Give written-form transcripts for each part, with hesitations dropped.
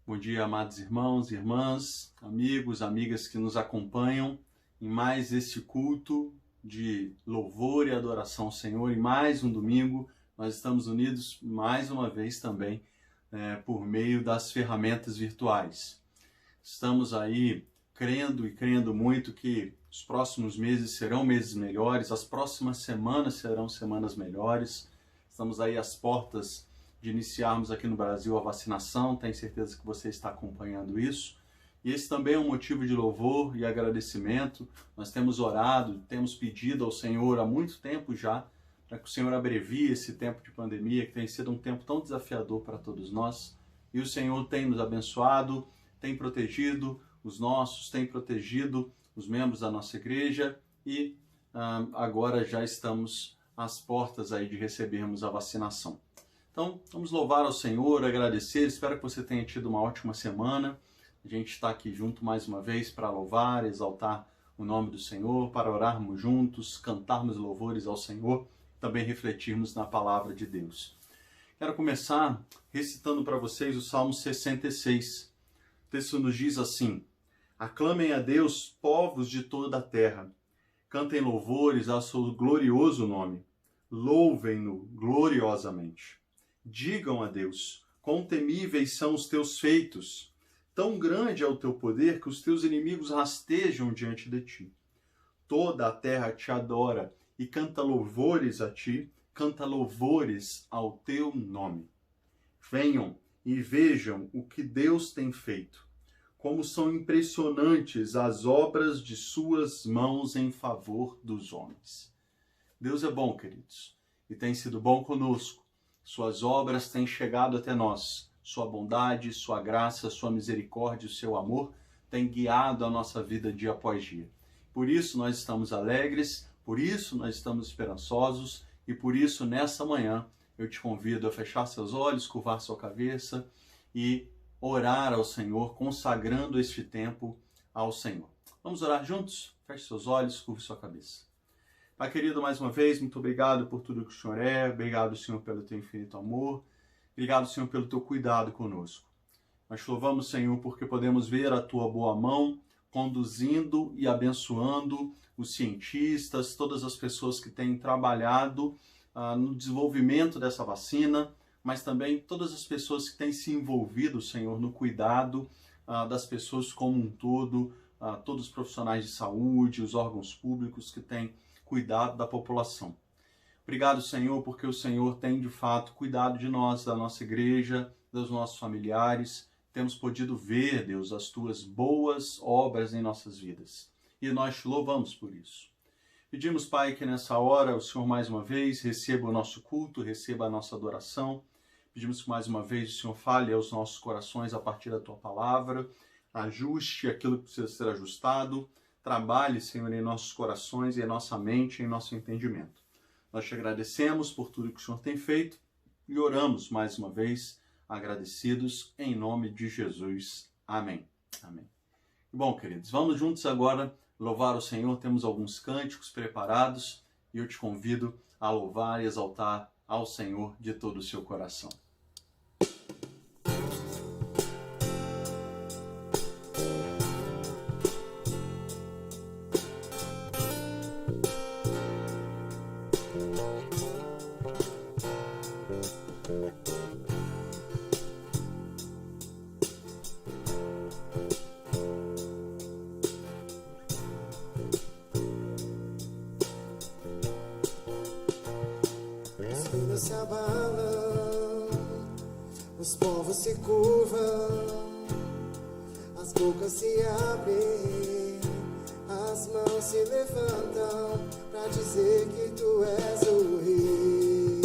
Bom dia, amados irmãos, irmãs, amigos, amigas que nos acompanham em mais este culto de louvor e adoração ao Senhor. Em mais um domingo, nós estamos unidos mais uma vez também por meio das ferramentas virtuais. Estamos aí crendo muito que os próximos meses serão meses melhores, as próximas semanas serão semanas melhores. Estamos aí às portas de iniciarmos aqui no Brasil a vacinação, tenho certeza que você está acompanhando isso. E esse também é um motivo de louvor e agradecimento. Nós temos orado, temos pedido ao Senhor há muito tempo já, para que o Senhor abrevie esse tempo de pandemia, que tem sido um tempo tão desafiador para todos nós. E o Senhor tem nos abençoado, tem protegido os nossos, tem protegido os membros da nossa igreja e agora já estamos às portas aí de recebermos a vacinação. Então, vamos louvar ao Senhor, agradecer, espero que você tenha tido uma ótima semana. A gente está aqui junto mais uma vez para louvar, exaltar o nome do Senhor, para orarmos juntos, cantarmos louvores ao Senhor, também refletirmos na palavra de Deus. Quero começar recitando para vocês o Salmo 66. O texto nos diz assim: aclamem a Deus, povos de toda a terra, cantem louvores ao seu glorioso nome, louvem-no gloriosamente. Digam a Deus, quão temíveis são os teus feitos, tão grande é o teu poder que os teus inimigos rastejam diante de ti. Toda a terra te adora e canta louvores a ti, canta louvores ao teu nome. Venham e vejam o que Deus tem feito, como são impressionantes as obras de suas mãos em favor dos homens. Deus é bom, queridos, e tem sido bom conosco. Suas obras têm chegado até nós. Sua bondade, sua graça, sua misericórdia, o seu amor têm guiado a nossa vida dia após dia. Por isso nós estamos alegres, por isso nós estamos esperançosos e por isso nessa manhã eu te convido a fechar seus olhos, curvar sua cabeça e orar ao Senhor, consagrando este tempo ao Senhor. Vamos orar juntos? Feche seus olhos, curve sua cabeça. Pai querido, mais uma vez, muito obrigado por tudo que o Senhor é, obrigado, Senhor, pelo teu infinito amor, obrigado, Senhor, pelo teu cuidado conosco. Nós te louvamos, Senhor, porque podemos ver a tua boa mão conduzindo e abençoando os cientistas, todas as pessoas que têm trabalhado no desenvolvimento dessa vacina, mas também todas as pessoas que têm se envolvido, Senhor, no cuidado das pessoas como um todo, todos os profissionais de saúde, os órgãos públicos que têm cuidado da população. Obrigado, Senhor, porque o Senhor tem, de fato, cuidado de nós, da nossa igreja, dos nossos familiares. Temos podido ver, Deus, as tuas boas obras em nossas vidas. E nós te louvamos por isso. Pedimos, Pai, que nessa hora o Senhor, mais uma vez, receba o nosso culto, receba a nossa adoração. Pedimos que, mais uma vez, o Senhor fale aos nossos corações a partir da tua palavra, ajuste aquilo que precisa ser ajustado, trabalhe, Senhor, em nossos corações e em nossa mente, em nosso entendimento. Nós te agradecemos por tudo que o Senhor tem feito e oramos mais uma vez, agradecidos, em nome de Jesus. Amém. Amém. Bom, queridos, vamos juntos agora louvar o Senhor. Temos alguns cânticos preparados e eu te convido a louvar e exaltar ao Senhor de todo o seu coração. Se abalam, os povos se curvam, as bocas se abrem, as mãos se levantam para dizer que tu és o rei,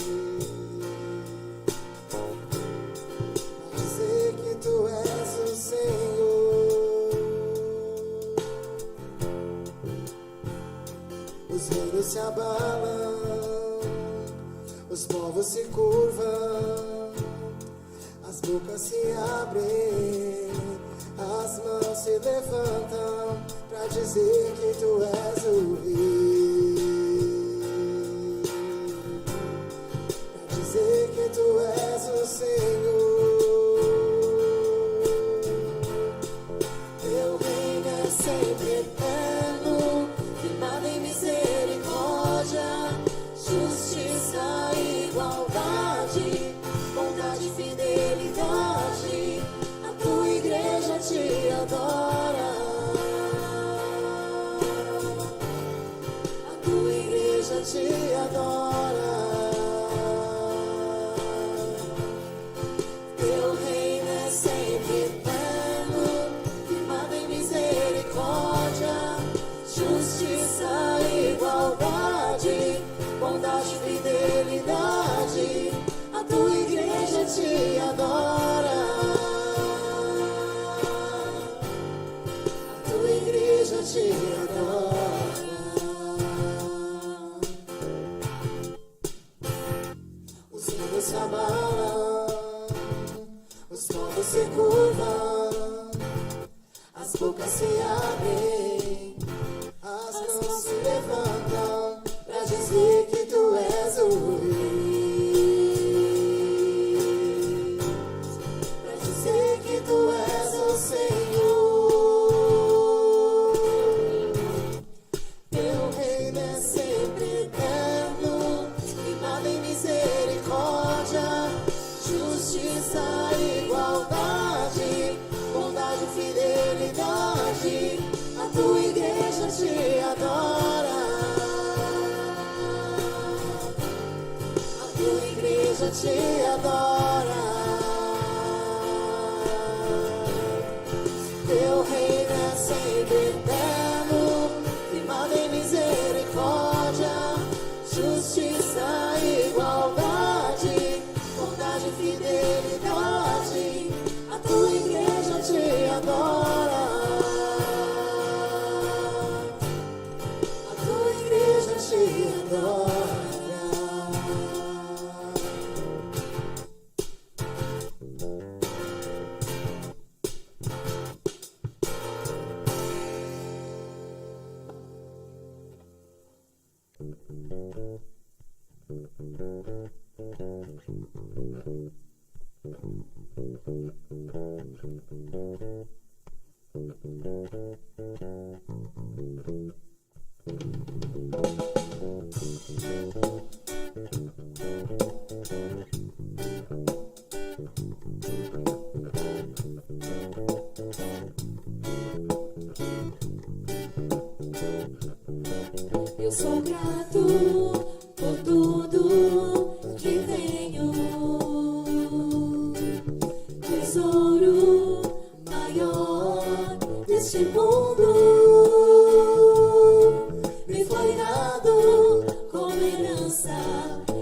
para dizer que tu és o Senhor. Os reinos se abalam, os povos se curvam, as bocas se abrem, as mãos se levantam para dizer que tu és o rei, para dizer que tu és o Senhor. se curvam, as bocas se abrem, as mãos se levantam pra dizer que tu és o Rei, pra dizer que tu és o Senhor. Teu reino é sempre eterno, firmado em misericórdia, justiça, igualdade, bondade e fidelidade. A tua igreja te adora, a tua igreja te adora. Teu reino é sempre eterno, firmado em misericórdia, justiça, igualdade, bondade e fidelidade. A tua igreja te adora, a tua igreja te adora. Eu sou grato por tudo que tenho, tesouro maior deste mundo me foi dado como herança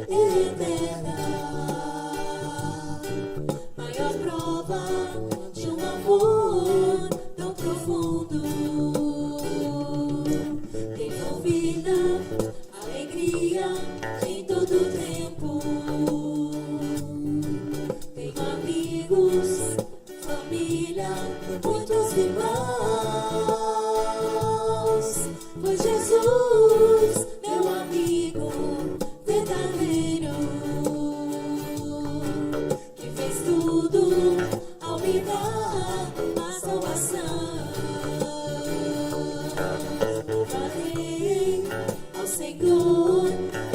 eterna, maior prova de um amor tão profundo. Tenho vida, alegria em todo tempo. Tenho amigos, família, muitos irmãos. Foi Jesus, meu amigo verdadeiro, que fez tudo ao me dar a salvação. Louvarei ao Senhor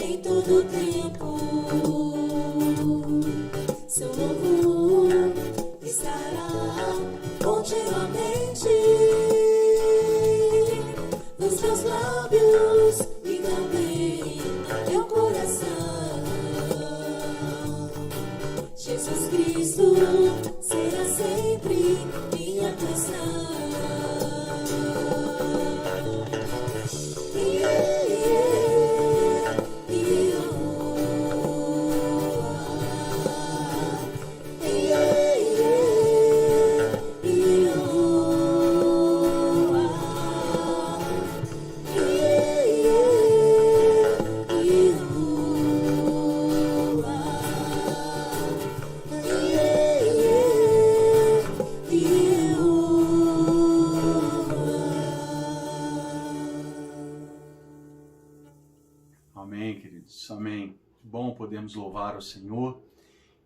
em todo tempo. Seu louvor estará continuamente nos meus lábios e também no meu coração. Jesus Cristo será sempre minha canção. Amém, queridos. Amém. Que bom podermos louvar ao Senhor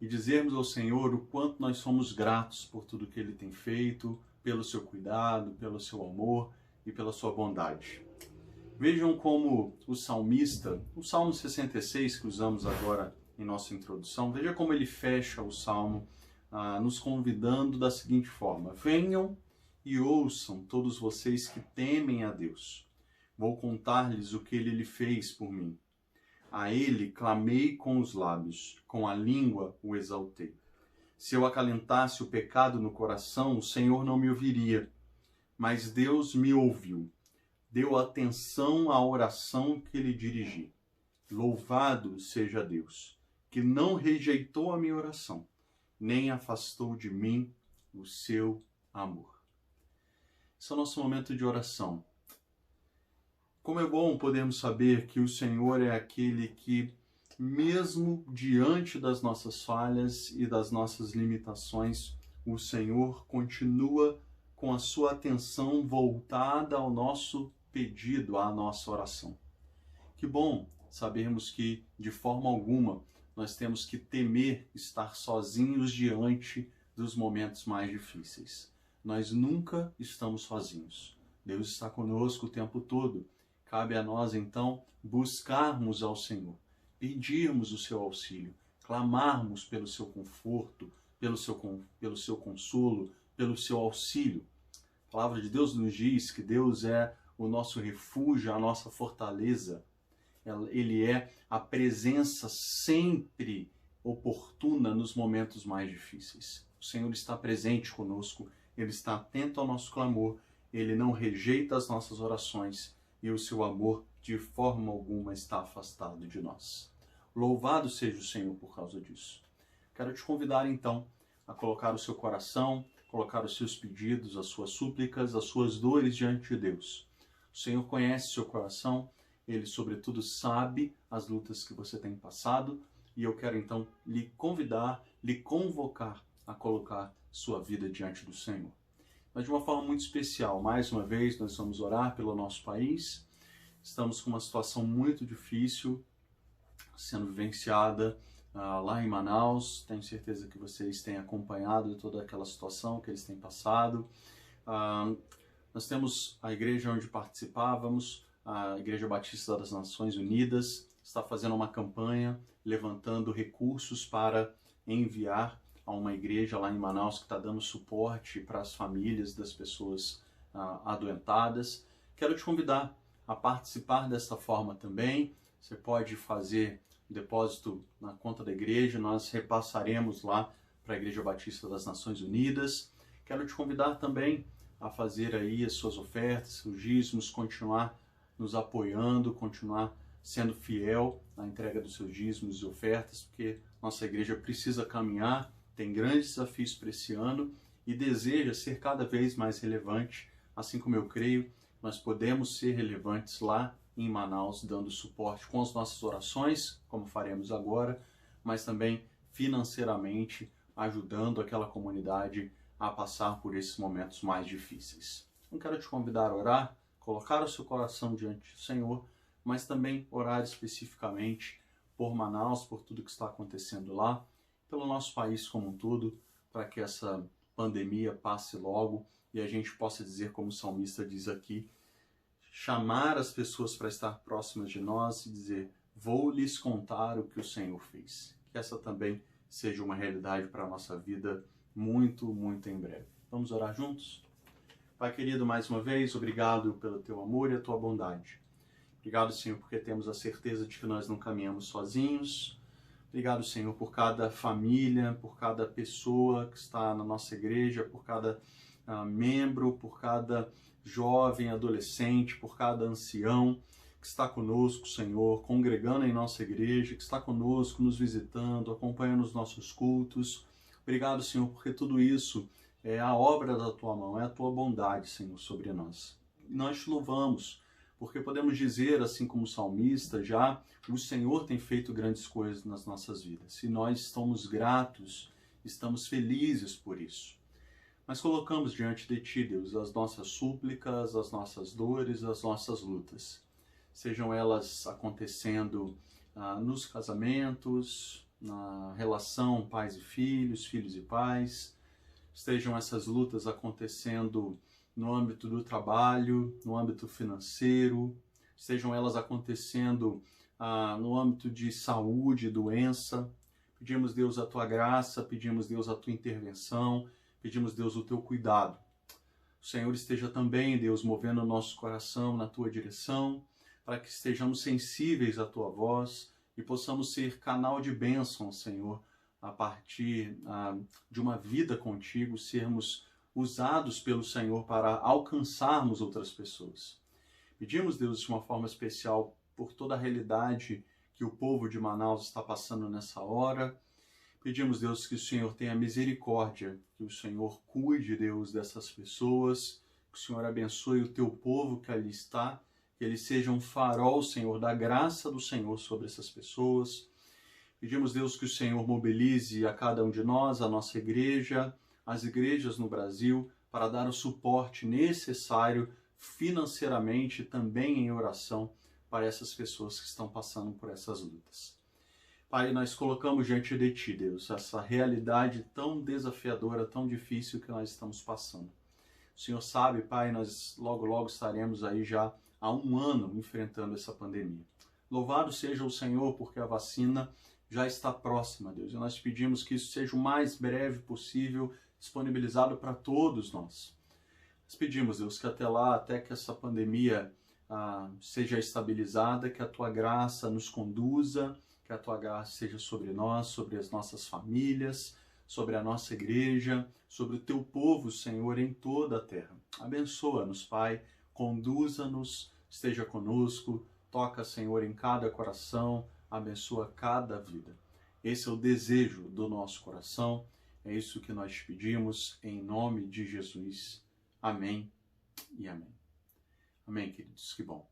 e dizermos ao Senhor o quanto nós somos gratos por tudo que Ele tem feito, pelo seu cuidado, pelo seu amor e pela sua bondade. Vejam como o salmista, o Salmo 66 que usamos agora em nossa introdução, veja como ele fecha o Salmo nos convidando da seguinte forma: venham e ouçam todos vocês que temem a Deus. Vou contar-lhes o que Ele lhe fez por mim. A Ele clamei com os lábios, com a língua o exaltei. Se eu acalentasse o pecado no coração, o Senhor não me ouviria. Mas Deus me ouviu, deu atenção à oração que lhe dirigi. Louvado seja Deus, que não rejeitou a minha oração, nem afastou de mim o seu amor. Esse é o nosso momento de oração. Como é bom podermos saber que o Senhor é aquele que, mesmo diante das nossas falhas e das nossas limitações, o Senhor continua com a sua atenção voltada ao nosso pedido, à nossa oração. Que bom sabermos que, de forma alguma, nós temos que temer estar sozinhos diante dos momentos mais difíceis. Nós nunca estamos sozinhos. Deus está conosco o tempo todo. Cabe a nós, então, buscarmos ao Senhor, pedirmos o seu auxílio, clamarmos pelo seu conforto, pelo seu consolo, pelo seu auxílio. A palavra de Deus nos diz que Deus é o nosso refúgio, a nossa fortaleza. Ele é a presença sempre oportuna nos momentos mais difíceis. O Senhor está presente conosco, Ele está atento ao nosso clamor, Ele não rejeita as nossas orações e o seu amor de forma alguma está afastado de nós. Louvado seja o Senhor por causa disso. Quero te convidar então a colocar o seu coração, colocar os seus pedidos, as suas súplicas, as suas dores diante de Deus. O Senhor conhece o seu coração, Ele sobretudo sabe as lutas que você tem passado e eu quero então lhe convidar, lhe convocar a colocar sua vida diante do Senhor. Mas de uma forma muito especial, mais uma vez nós vamos orar pelo nosso país. Estamos com uma situação muito difícil sendo vivenciada lá em Manaus. Tenho certeza que vocês têm acompanhado toda aquela situação que eles têm passado. Nós temos a igreja onde participávamos, a Igreja Batista das Nações Unidas, está fazendo uma campanha levantando recursos para enviar a uma igreja lá em Manaus que está dando suporte para as famílias das pessoas adoentadas. Quero te convidar a participar dessa forma também. Você pode fazer um depósito na conta da igreja, nós repassaremos lá para a Igreja Batista das Nações Unidas. Quero te convidar também a fazer aí as suas ofertas, os dízimos, continuar nos apoiando, continuar sendo fiel na entrega dos seus dízimos e ofertas, porque nossa igreja precisa caminhar, tem grandes desafios para esse ano e deseja ser cada vez mais relevante, assim como eu creio, nós podemos ser relevantes lá em Manaus, dando suporte com as nossas orações, como faremos agora, mas também financeiramente ajudando aquela comunidade a passar por esses momentos mais difíceis. Então quero te convidar a orar, colocar o seu coração diante do Senhor, mas também orar especificamente por Manaus, por tudo que está acontecendo lá, pelo nosso país como um todo, para que essa pandemia passe logo e a gente possa dizer, como o salmista diz aqui, chamar as pessoas para estar próximas de nós e dizer, vou lhes contar o que o Senhor fez. Que essa também seja uma realidade para a nossa vida muito, muito em breve. Vamos orar juntos? Pai querido, mais uma vez, obrigado pelo teu amor e a tua bondade. Obrigado, Senhor, porque temos a certeza de que nós não caminhamos sozinhos. Obrigado, Senhor, por cada família, por cada pessoa que está na nossa igreja, por cada membro, por cada jovem, adolescente, por cada ancião que está conosco, Senhor, congregando em nossa igreja, que está conosco, nos visitando, acompanhando os nossos cultos. Obrigado, Senhor, porque tudo isso é a obra da tua mão, é a tua bondade, Senhor, sobre nós. E nós te louvamos, porque podemos dizer, assim como o salmista, já o Senhor tem feito grandes coisas nas nossas vidas. E nós estamos gratos, estamos felizes por isso. Mas colocamos diante de Ti, Deus, as nossas súplicas, as nossas dores, as nossas lutas. Sejam elas acontecendo nos casamentos, na relação pais e filhos, filhos e pais. Estejam essas lutas acontecendo no âmbito do trabalho, no âmbito financeiro. Estejam elas acontecendo no âmbito de saúde, doença. Pedimos, Deus, a Tua graça, pedimos, Deus, a Tua intervenção, pedimos, Deus, o Teu cuidado. O Senhor esteja também, Deus, movendo o nosso coração na Tua direção, para que estejamos sensíveis à Tua voz e possamos ser canal de bênção, Senhor, a partir de uma vida contigo, sermos usados pelo Senhor para alcançarmos outras pessoas. Pedimos, Deus, de uma forma especial por toda a realidade que o povo de Manaus está passando nessa hora. Pedimos, Deus, que o Senhor tenha misericórdia, que o Senhor cuide, Deus, dessas pessoas, que o Senhor abençoe o teu povo que ali está, que ele seja um farol, Senhor, da graça do Senhor sobre essas pessoas. Pedimos, Deus, que o Senhor mobilize a cada um de nós, a nossa igreja, as igrejas no Brasil, para dar o suporte necessário financeiramente e também em oração para essas pessoas que estão passando por essas lutas. Pai, nós colocamos diante de Ti, Deus, essa realidade tão desafiadora, tão difícil que nós estamos passando. O Senhor sabe, Pai, nós logo estaremos aí já há um ano enfrentando essa pandemia. Louvado seja o Senhor, porque a vacina já está próxima, Deus. E nós pedimos que isso seja o mais breve possível, disponibilizado para todos nós. Nós pedimos, Deus, que até lá, até que essa pandemia seja estabilizada, que a Tua graça nos conduza, que a Tua graça seja sobre nós, sobre as nossas famílias, sobre a nossa igreja, sobre o Teu povo, Senhor, em toda a terra. Abençoa-nos, Pai, conduza-nos, esteja conosco, toca, Senhor, em cada coração, abençoa cada vida. Esse é o desejo do nosso coração, é isso que nós te pedimos, em nome de Jesus. Amém e amém. Amém, queridos, que bom.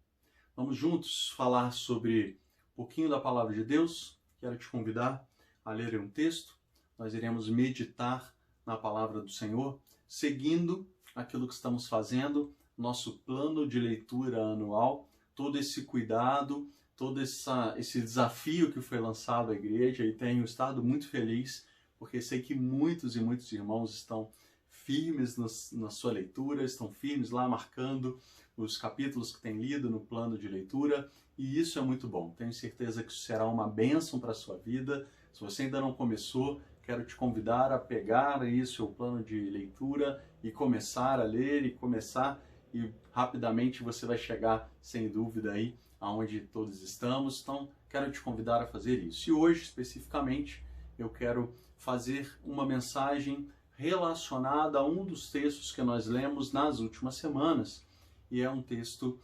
Vamos juntos falar sobre um pouquinho da palavra de Deus. Quero te convidar a ler um texto. Nós iremos meditar na palavra do Senhor, seguindo aquilo que estamos fazendo, nosso plano de leitura anual, todo esse cuidado, todo esse desafio que foi lançado à igreja, e tenho estado muito feliz, porque sei que muitos e muitos irmãos estão firmes na sua leitura, estão firmes lá marcando os capítulos que têm lido no plano de leitura, e isso é muito bom. Tenho certeza que isso será uma bênção para a sua vida. Se você ainda não começou, quero te convidar a pegar aí seu plano de leitura e começar a ler e rapidamente você vai chegar, sem dúvida, aí aonde todos estamos. Então, quero te convidar a fazer isso. E hoje, especificamente, eu quero fazer uma mensagem relacionada a um dos textos que nós lemos nas últimas semanas. E é um texto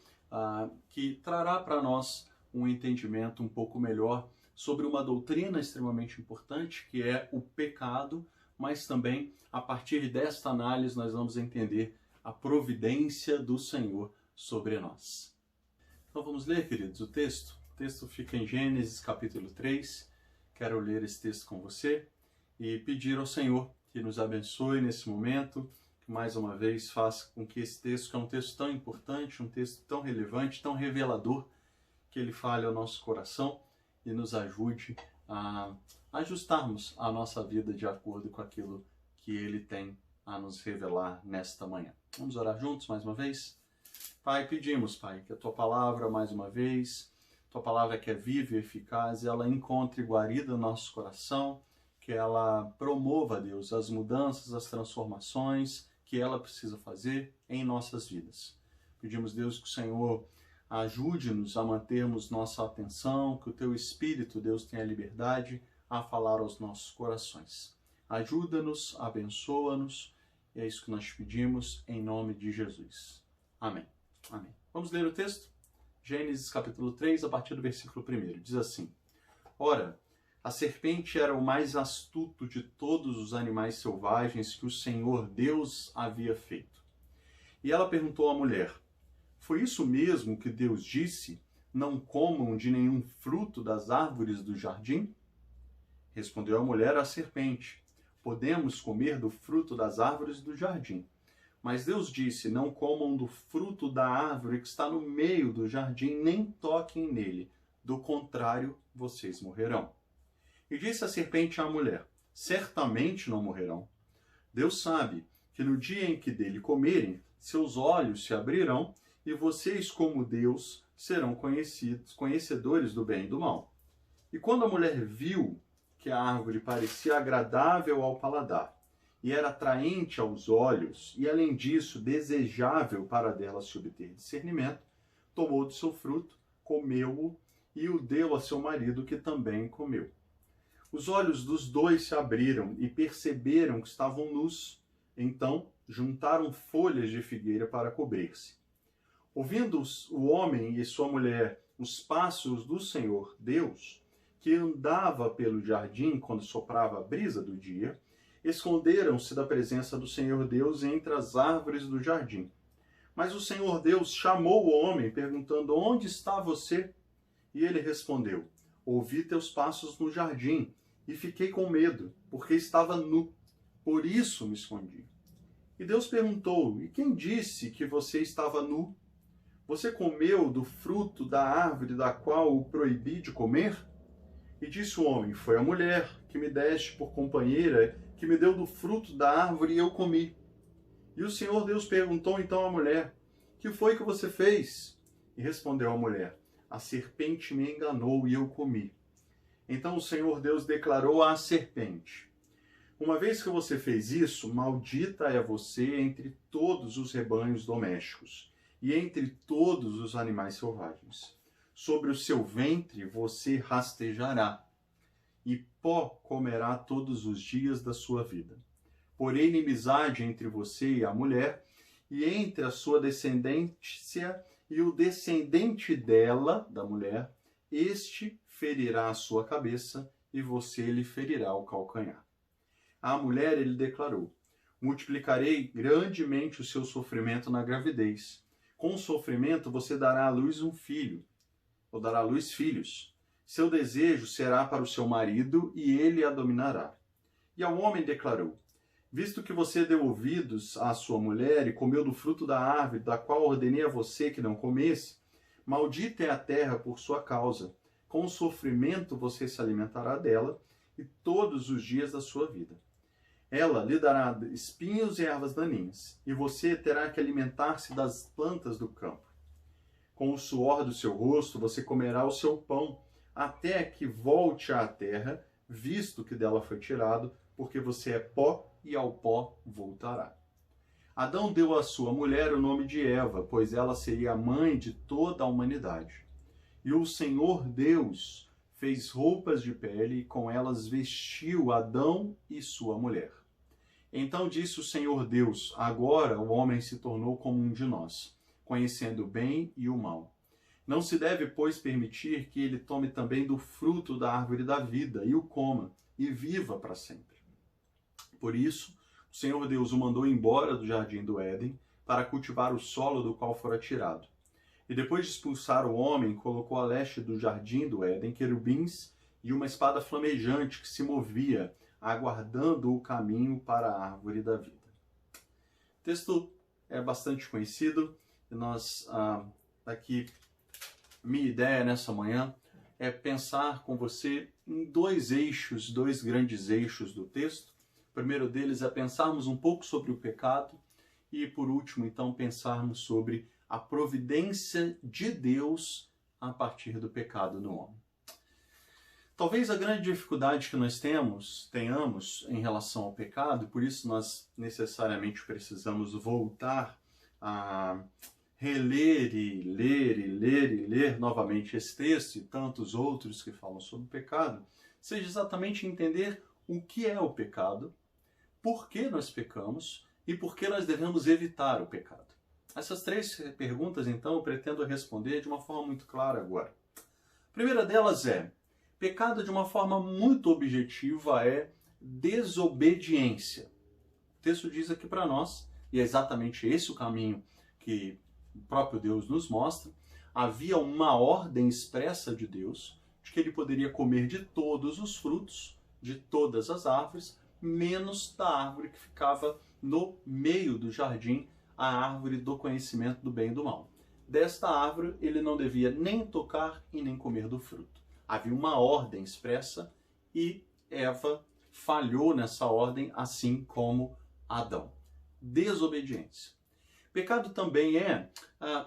que trará para nós um entendimento um pouco melhor sobre uma doutrina extremamente importante, que é o pecado, mas também, a partir desta análise, nós vamos entender a providência do Senhor sobre nós. Então vamos ler, queridos, o texto. O texto fica em Gênesis capítulo 3. Quero ler esse texto com você e pedir ao Senhor que nos abençoe nesse momento, que mais uma vez faça com que esse texto, que é um texto tão importante, um texto tão relevante, tão revelador, que ele fale ao nosso coração e nos ajude a ajustarmos a nossa vida de acordo com aquilo que ele tem a nos revelar nesta manhã. Vamos orar juntos mais uma vez? Pai, pedimos, Pai, que a Tua palavra, mais uma vez, Tua palavra que é viva e eficaz, ela encontre guarida no nosso coração, que ela promova, Deus, as mudanças, as transformações que ela precisa fazer em nossas vidas. Pedimos, Deus, que o Senhor ajude-nos a mantermos nossa atenção, que o Teu Espírito, Deus, tenha liberdade a falar aos nossos corações. Ajuda-nos, abençoa-nos, e é isso que nós te pedimos, em nome de Jesus. Amém. Amém. Vamos ler o texto? Gênesis capítulo 3, a partir do versículo 1. Diz assim: Ora, a serpente era o mais astuto de todos os animais selvagens que o Senhor Deus havia feito. E ela perguntou à mulher: Foi isso mesmo que Deus disse? Não comam de nenhum fruto das árvores do jardim? Respondeu a mulher à serpente: Podemos comer do fruto das árvores do jardim. Mas Deus disse: Não comam do fruto da árvore que está no meio do jardim, nem toquem nele. Do contrário, vocês morrerão. E disse a serpente à mulher: Certamente não morrerão. Deus sabe que no dia em que dele comerem, seus olhos se abrirão, e vocês, como Deus, serão conhecedores do bem e do mal. E quando a mulher viu que a árvore parecia agradável ao paladar, e era atraente aos olhos, e além disso desejável para dela se obter discernimento, tomou do seu fruto, comeu-o e o deu a seu marido, que também comeu. Os olhos dos dois se abriram e perceberam que estavam nus. Então juntaram folhas de figueira para cobrir-se. Ouvindo o homem e sua mulher os passos do Senhor Deus, que andava pelo jardim quando soprava a brisa do dia, esconderam-se da presença do Senhor Deus entre as árvores do jardim. Mas o Senhor Deus chamou o homem, perguntando: Onde está você? E ele respondeu: Ouvi teus passos no jardim, e fiquei com medo, porque estava nu, por isso me escondi. E Deus perguntou: e quem disse que você estava nu? Você comeu do fruto da árvore da qual o proibi de comer? E disse o homem: foi a mulher que me deste por companheira, que me deu do fruto da árvore e eu comi. E o Senhor Deus perguntou então à mulher: que foi que você fez? E respondeu a mulher: a serpente me enganou e eu comi. Então o Senhor Deus declarou à serpente: uma vez que você fez isso, maldita é você entre todos os rebanhos domésticos e entre todos os animais selvagens. Sobre o seu ventre você rastejará, e pó comerá todos os dias da sua vida. Porém, inimizade entre você e a mulher, e entre a sua descendência e o descendente dela, da mulher, este ferirá a sua cabeça, e você lhe ferirá o calcanhar. À mulher ele declarou: multiplicarei grandemente o seu sofrimento na gravidez. Com o sofrimento você dará à luz um filho, ou dará à luz filhos. Seu desejo será para o seu marido, e ele a dominará. E ao homem declarou: visto que você deu ouvidos à sua mulher e comeu do fruto da árvore da qual ordenei a você que não comesse, maldita é a terra por sua causa. Com o sofrimento você se alimentará dela, e todos os dias da sua vida. Ela lhe dará espinhos e ervas daninhas, e você terá que alimentar-se das plantas do campo. Com o suor do seu rosto você comerá o seu pão, até que volte à terra, visto que dela foi tirado, porque você é pó e ao pó voltará. Adão deu à sua mulher o nome de Eva, pois ela seria a mãe de toda a humanidade. E o Senhor Deus fez roupas de pele e com elas vestiu Adão e sua mulher. Então disse o Senhor Deus: agora o homem se tornou como um de nós, conhecendo o bem e o mal. Não se deve, pois, permitir que ele tome também do fruto da árvore da vida e o coma, e viva para sempre. Por isso, o Senhor Deus o mandou embora do jardim do Éden para cultivar o solo do qual fora tirado. E depois de expulsar o homem, colocou a leste do jardim do Éden querubins e uma espada flamejante que se movia, aguardando o caminho para a árvore da vida. O texto é bastante conhecido e minha ideia nessa manhã é pensar com você em dois grandes eixos do texto. O primeiro deles é pensarmos um pouco sobre o pecado e, por último, então, pensarmos sobre a providência de Deus a partir do pecado no homem. Talvez a grande dificuldade que nós tenhamos em relação ao pecado, e por isso nós necessariamente precisamos voltar a reler e ler novamente esse texto e tantos outros que falam sobre o pecado, seja exatamente entender o que é o pecado, por que nós pecamos e por que nós devemos evitar o pecado. Essas três perguntas, então, eu pretendo responder de uma forma muito clara agora. A primeira delas é: pecado, de uma forma muito objetiva, é desobediência. O texto diz aqui para nós, e é exatamente esse o caminho que o próprio Deus nos mostra, havia uma ordem expressa de Deus de que ele poderia comer de todos os frutos, de todas as árvores, menos da árvore que ficava no meio do jardim, a árvore do conhecimento do bem e do mal. Desta árvore ele não devia nem tocar e nem comer do fruto. Havia uma ordem expressa e Eva falhou nessa ordem, assim como Adão. Desobediência. Pecado também é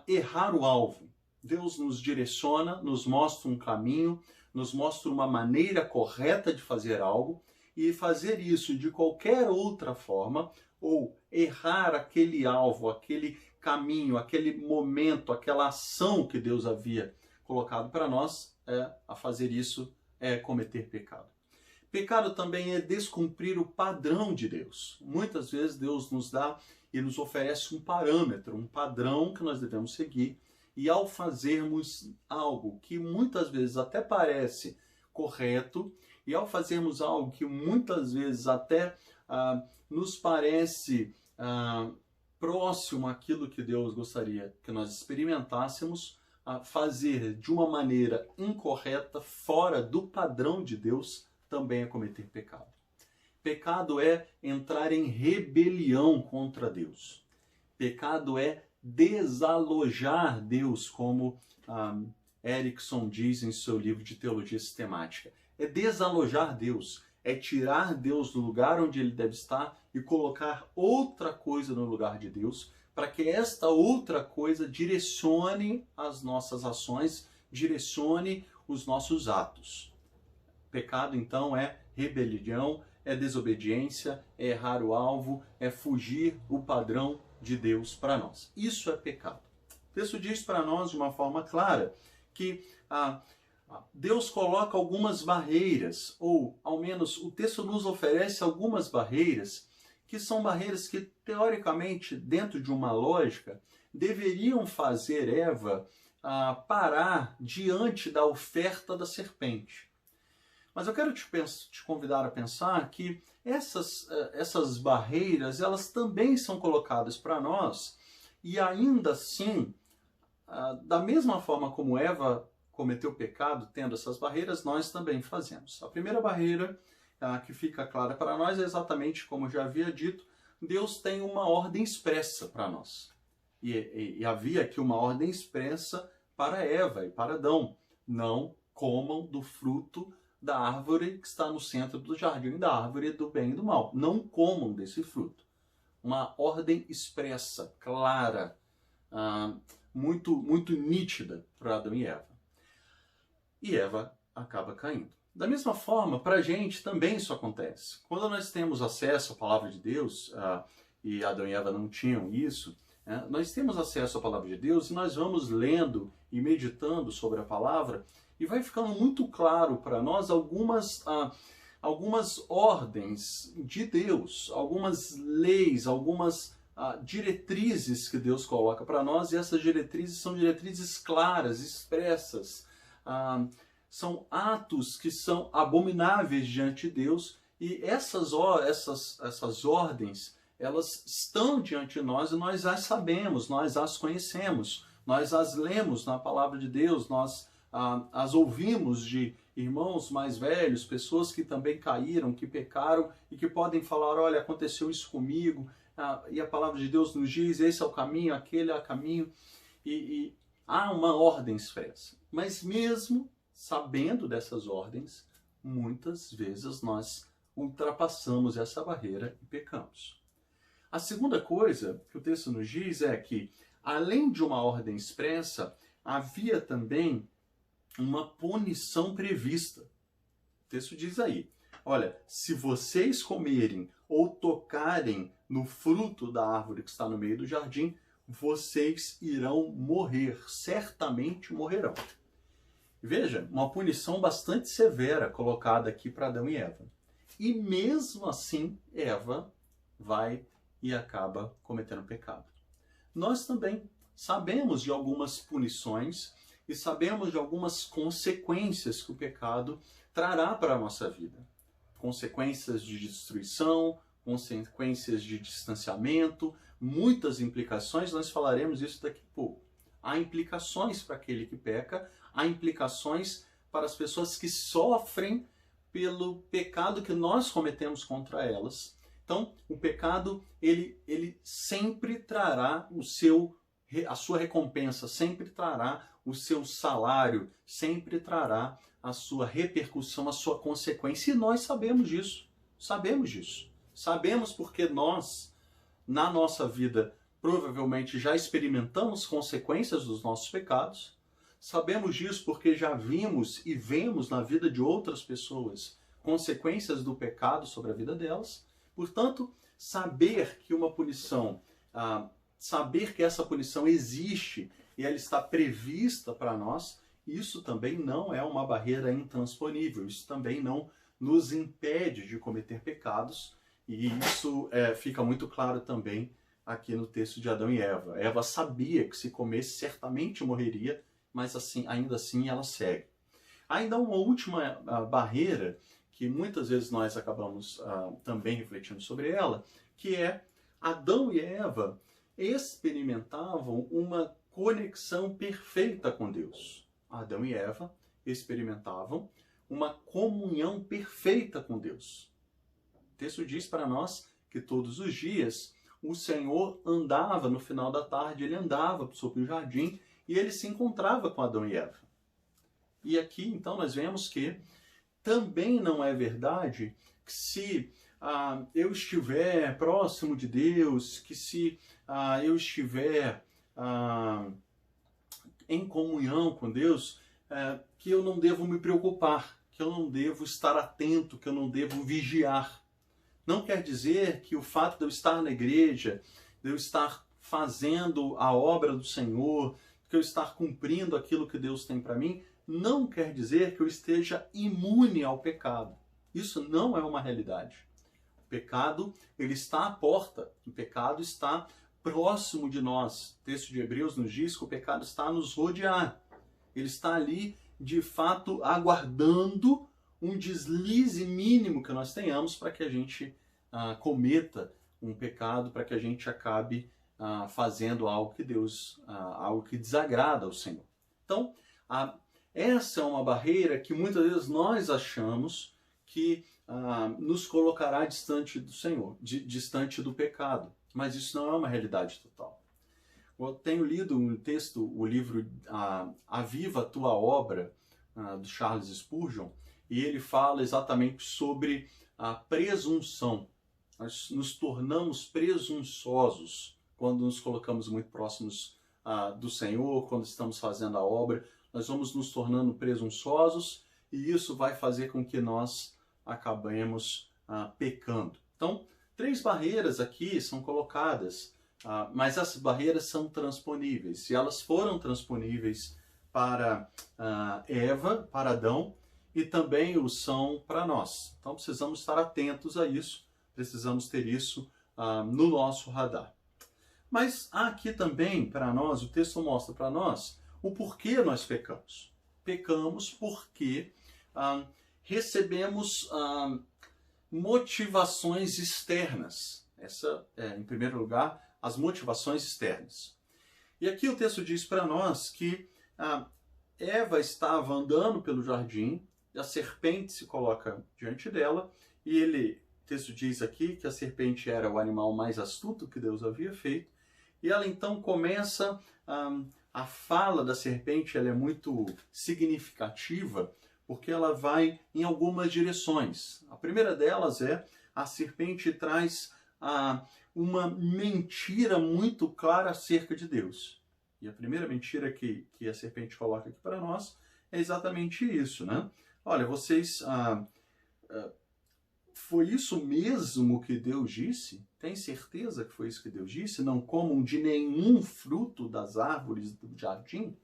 errar o alvo. Deus nos direciona, nos mostra um caminho, nos mostra uma maneira correta de fazer algo, e fazer isso de qualquer outra forma, ou errar aquele alvo, aquele caminho, aquele momento, aquela ação que Deus havia colocado para nós, a fazer isso é cometer pecado. Pecado também é descumprir o padrão de Deus. Muitas vezes Deus nos dá e nos oferece um parâmetro, um padrão que nós devemos seguir, e ao fazermos algo que muitas vezes até parece correto, e ao fazermos algo que muitas vezes até nos parece próximo àquilo que Deus gostaria que nós experimentássemos, fazer de uma maneira incorreta, fora do padrão de Deus, também é cometer pecado. Pecado é entrar em rebelião contra Deus. Pecado é desalojar Deus, como Erickson diz em seu livro de Teologia Sistemática. É desalojar Deus, é tirar Deus do lugar onde ele deve estar e colocar outra coisa no lugar de Deus, para que esta outra coisa direcione as nossas ações, direcione os nossos atos. Pecado, então, é rebelião, é desobediência, é errar o alvo, é fugir o padrão de Deus para nós. Isso é pecado. O texto diz para nós de uma forma clara que Deus coloca algumas barreiras, ou ao menos o texto nos oferece algumas barreiras, que são barreiras que, teoricamente, dentro de uma lógica, deveriam fazer Eva parar diante da oferta da serpente. Mas eu quero te convidar a pensar que essas barreiras, elas também são colocadas para nós, e ainda assim, da mesma forma como Eva cometeu pecado tendo essas barreiras, nós também fazemos. A primeira barreira que fica clara para nós é exatamente como eu já havia dito, Deus tem uma ordem expressa para nós. E havia aqui uma ordem expressa para Eva e para Adão. Não comam do fruto da árvore que está no centro do jardim, da árvore do bem e do mal. Não comam desse fruto. Uma ordem expressa, clara, muito, muito nítida para Adão e Eva. E Eva acaba caindo. Da mesma forma, para a gente também isso acontece. Quando nós temos acesso à palavra de Deus, e Adão e Eva não tinham isso, nós temos acesso à palavra de Deus e nós vamos lendo e meditando sobre a palavra e vai ficando muito claro para nós algumas ordens de Deus, algumas leis, algumas diretrizes que Deus coloca para nós, e essas diretrizes são diretrizes claras, expressas, são atos que são abomináveis diante de Deus, e essas ordens, elas estão diante de nós e nós as sabemos, nós as conhecemos, nós as lemos na palavra de Deus, nós as ouvimos de irmãos mais velhos, pessoas que também caíram, que pecaram e que podem falar, olha, aconteceu isso comigo, e a palavra de Deus nos diz, esse é o caminho, aquele é o caminho, e há uma ordem expressa. Mas mesmo sabendo dessas ordens, muitas vezes nós ultrapassamos essa barreira e pecamos. A segunda coisa que o texto nos diz é que, além de uma ordem expressa, havia também uma punição prevista. O texto diz aí, olha, se vocês comerem ou tocarem no fruto da árvore que está no meio do jardim, vocês irão morrer, certamente morrerão. Veja, uma punição bastante severa colocada aqui para Adão e Eva. E mesmo assim, Eva vai e acaba cometendo pecado. Nós também sabemos de algumas punições e sabemos de algumas consequências que o pecado trará para a nossa vida. Consequências de destruição, consequências de distanciamento, muitas implicações, nós falaremos isso daqui a pouco. Há implicações para aquele que peca, há implicações para as pessoas que sofrem pelo pecado que nós cometemos contra elas. Então, o pecado, ele sempre trará a sua recompensa, sempre trará o seu salário, sempre trará a sua repercussão, a sua consequência. E nós sabemos disso. Sabemos disso. Sabemos porque nós, na nossa vida, provavelmente já experimentamos consequências dos nossos pecados. Sabemos disso porque já vimos e vemos na vida de outras pessoas consequências do pecado sobre a vida delas. Portanto, saber que uma punição, saber que essa punição existe e ela está prevista para nós, isso também não é uma barreira intransponível, isso também não nos impede de cometer pecados, e isso fica muito claro também aqui no texto de Adão e Eva. Eva sabia que se comesse certamente morreria, mas assim, ainda assim ela segue. Ainda uma última barreira, que muitas vezes nós acabamos também refletindo sobre ela, que é Adão e Eva experimentavam uma conexão perfeita com Deus. Adão e Eva experimentavam uma comunhão perfeita com Deus. texto diz para nós que todos os dias o Senhor andava, no final da tarde, ele andava sobre o jardim e ele se encontrava com Adão e Eva. E aqui, então, nós vemos que também não é verdade que se eu estiver próximo de Deus, que se eu estiver em comunhão com Deus, que eu não devo me preocupar, que eu não devo estar atento, que eu não devo vigiar. Não quer dizer que o fato de eu estar na igreja, de eu estar fazendo a obra do Senhor, que eu estar cumprindo aquilo que Deus tem para mim, não quer dizer que eu esteja imune ao pecado. Isso não é uma realidade. O pecado, ele está à porta. O pecado está próximo de nós. O texto de Hebreus nos diz que o pecado está a nos rodear. Ele está ali, de fato, aguardando um deslize mínimo que nós tenhamos para que a gente cometa um pecado, para que a gente acabe fazendo algo que algo que desagrada ao Senhor. Então, essa é uma barreira que muitas vezes nós achamos que nos colocará distante do Senhor, distante do pecado. Mas isso não é uma realidade total. Eu tenho lido um texto, o livro Aviva a Tua Obra, do Charles Spurgeon, e ele fala exatamente sobre a presunção. Nós nos tornamos presunçosos quando nos colocamos muito próximos do Senhor, quando estamos fazendo a obra. Nós vamos nos tornando presunçosos e isso vai fazer com que nós acabemos pecando. Então, 3 barreiras aqui são colocadas, mas essas barreiras são transponíveis. E elas foram transponíveis para Eva, para Adão, e também o são para nós. Então precisamos estar atentos a isso, precisamos ter isso no nosso radar. Mas aqui também, para nós, o texto mostra para nós o porquê nós pecamos. Pecamos porque recebemos motivações externas. Essa é, em primeiro lugar, as motivações externas. E aqui o texto diz para nós que Eva estava andando pelo jardim, e a serpente se coloca diante dela, e o texto diz aqui que a serpente era o animal mais astuto que Deus havia feito, e ela então começa, a fala da serpente ela é muito significativa, porque ela vai em algumas direções. A primeira delas é, a serpente traz uma mentira muito clara acerca de Deus. E a primeira mentira que a serpente coloca aqui para nós é exatamente isso, né? Olha, vocês... foi isso mesmo que Deus disse? Tem certeza que foi isso que Deus disse? Não comam de nenhum fruto das árvores do jardim?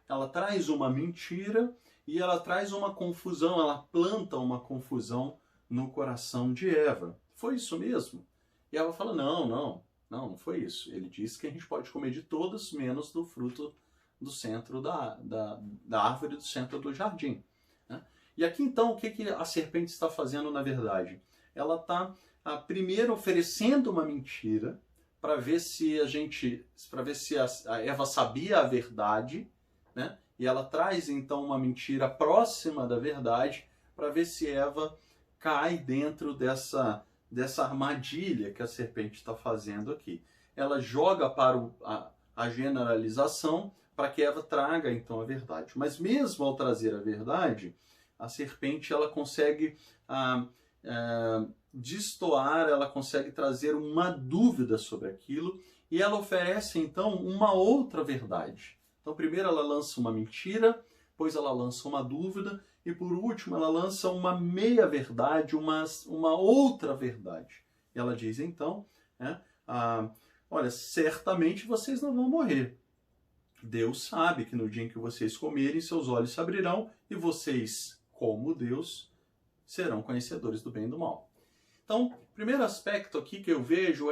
Ela traz uma mentira e ela traz uma confusão, ela planta uma confusão no coração de Eva. Foi isso mesmo? E Eva fala, não foi isso. Ele disse que a gente pode comer de todas, menos do fruto do centro da árvore do centro do jardim. E aqui então o que a serpente está fazendo na verdade? Ela está primeiro oferecendo uma mentira para ver se a Eva sabia a verdade, né? E ela traz então uma mentira próxima da verdade para ver se Eva cai dentro dessa armadilha que a serpente está fazendo aqui. Ela joga para a generalização para que Eva traga então a verdade. Mas mesmo ao trazer a verdade, a serpente ela consegue destoar, ela consegue trazer uma dúvida sobre aquilo e ela oferece então uma outra verdade. Então primeiro ela lança uma mentira, depois ela lança uma dúvida e por último ela lança uma meia-verdade, uma outra verdade. E ela diz então, olha, certamente vocês não vão morrer. Deus sabe que no dia em que vocês comerem, seus olhos se abrirão e vocês, como Deus, serão conhecedores do bem e do mal. Então, o primeiro aspecto aqui que eu vejo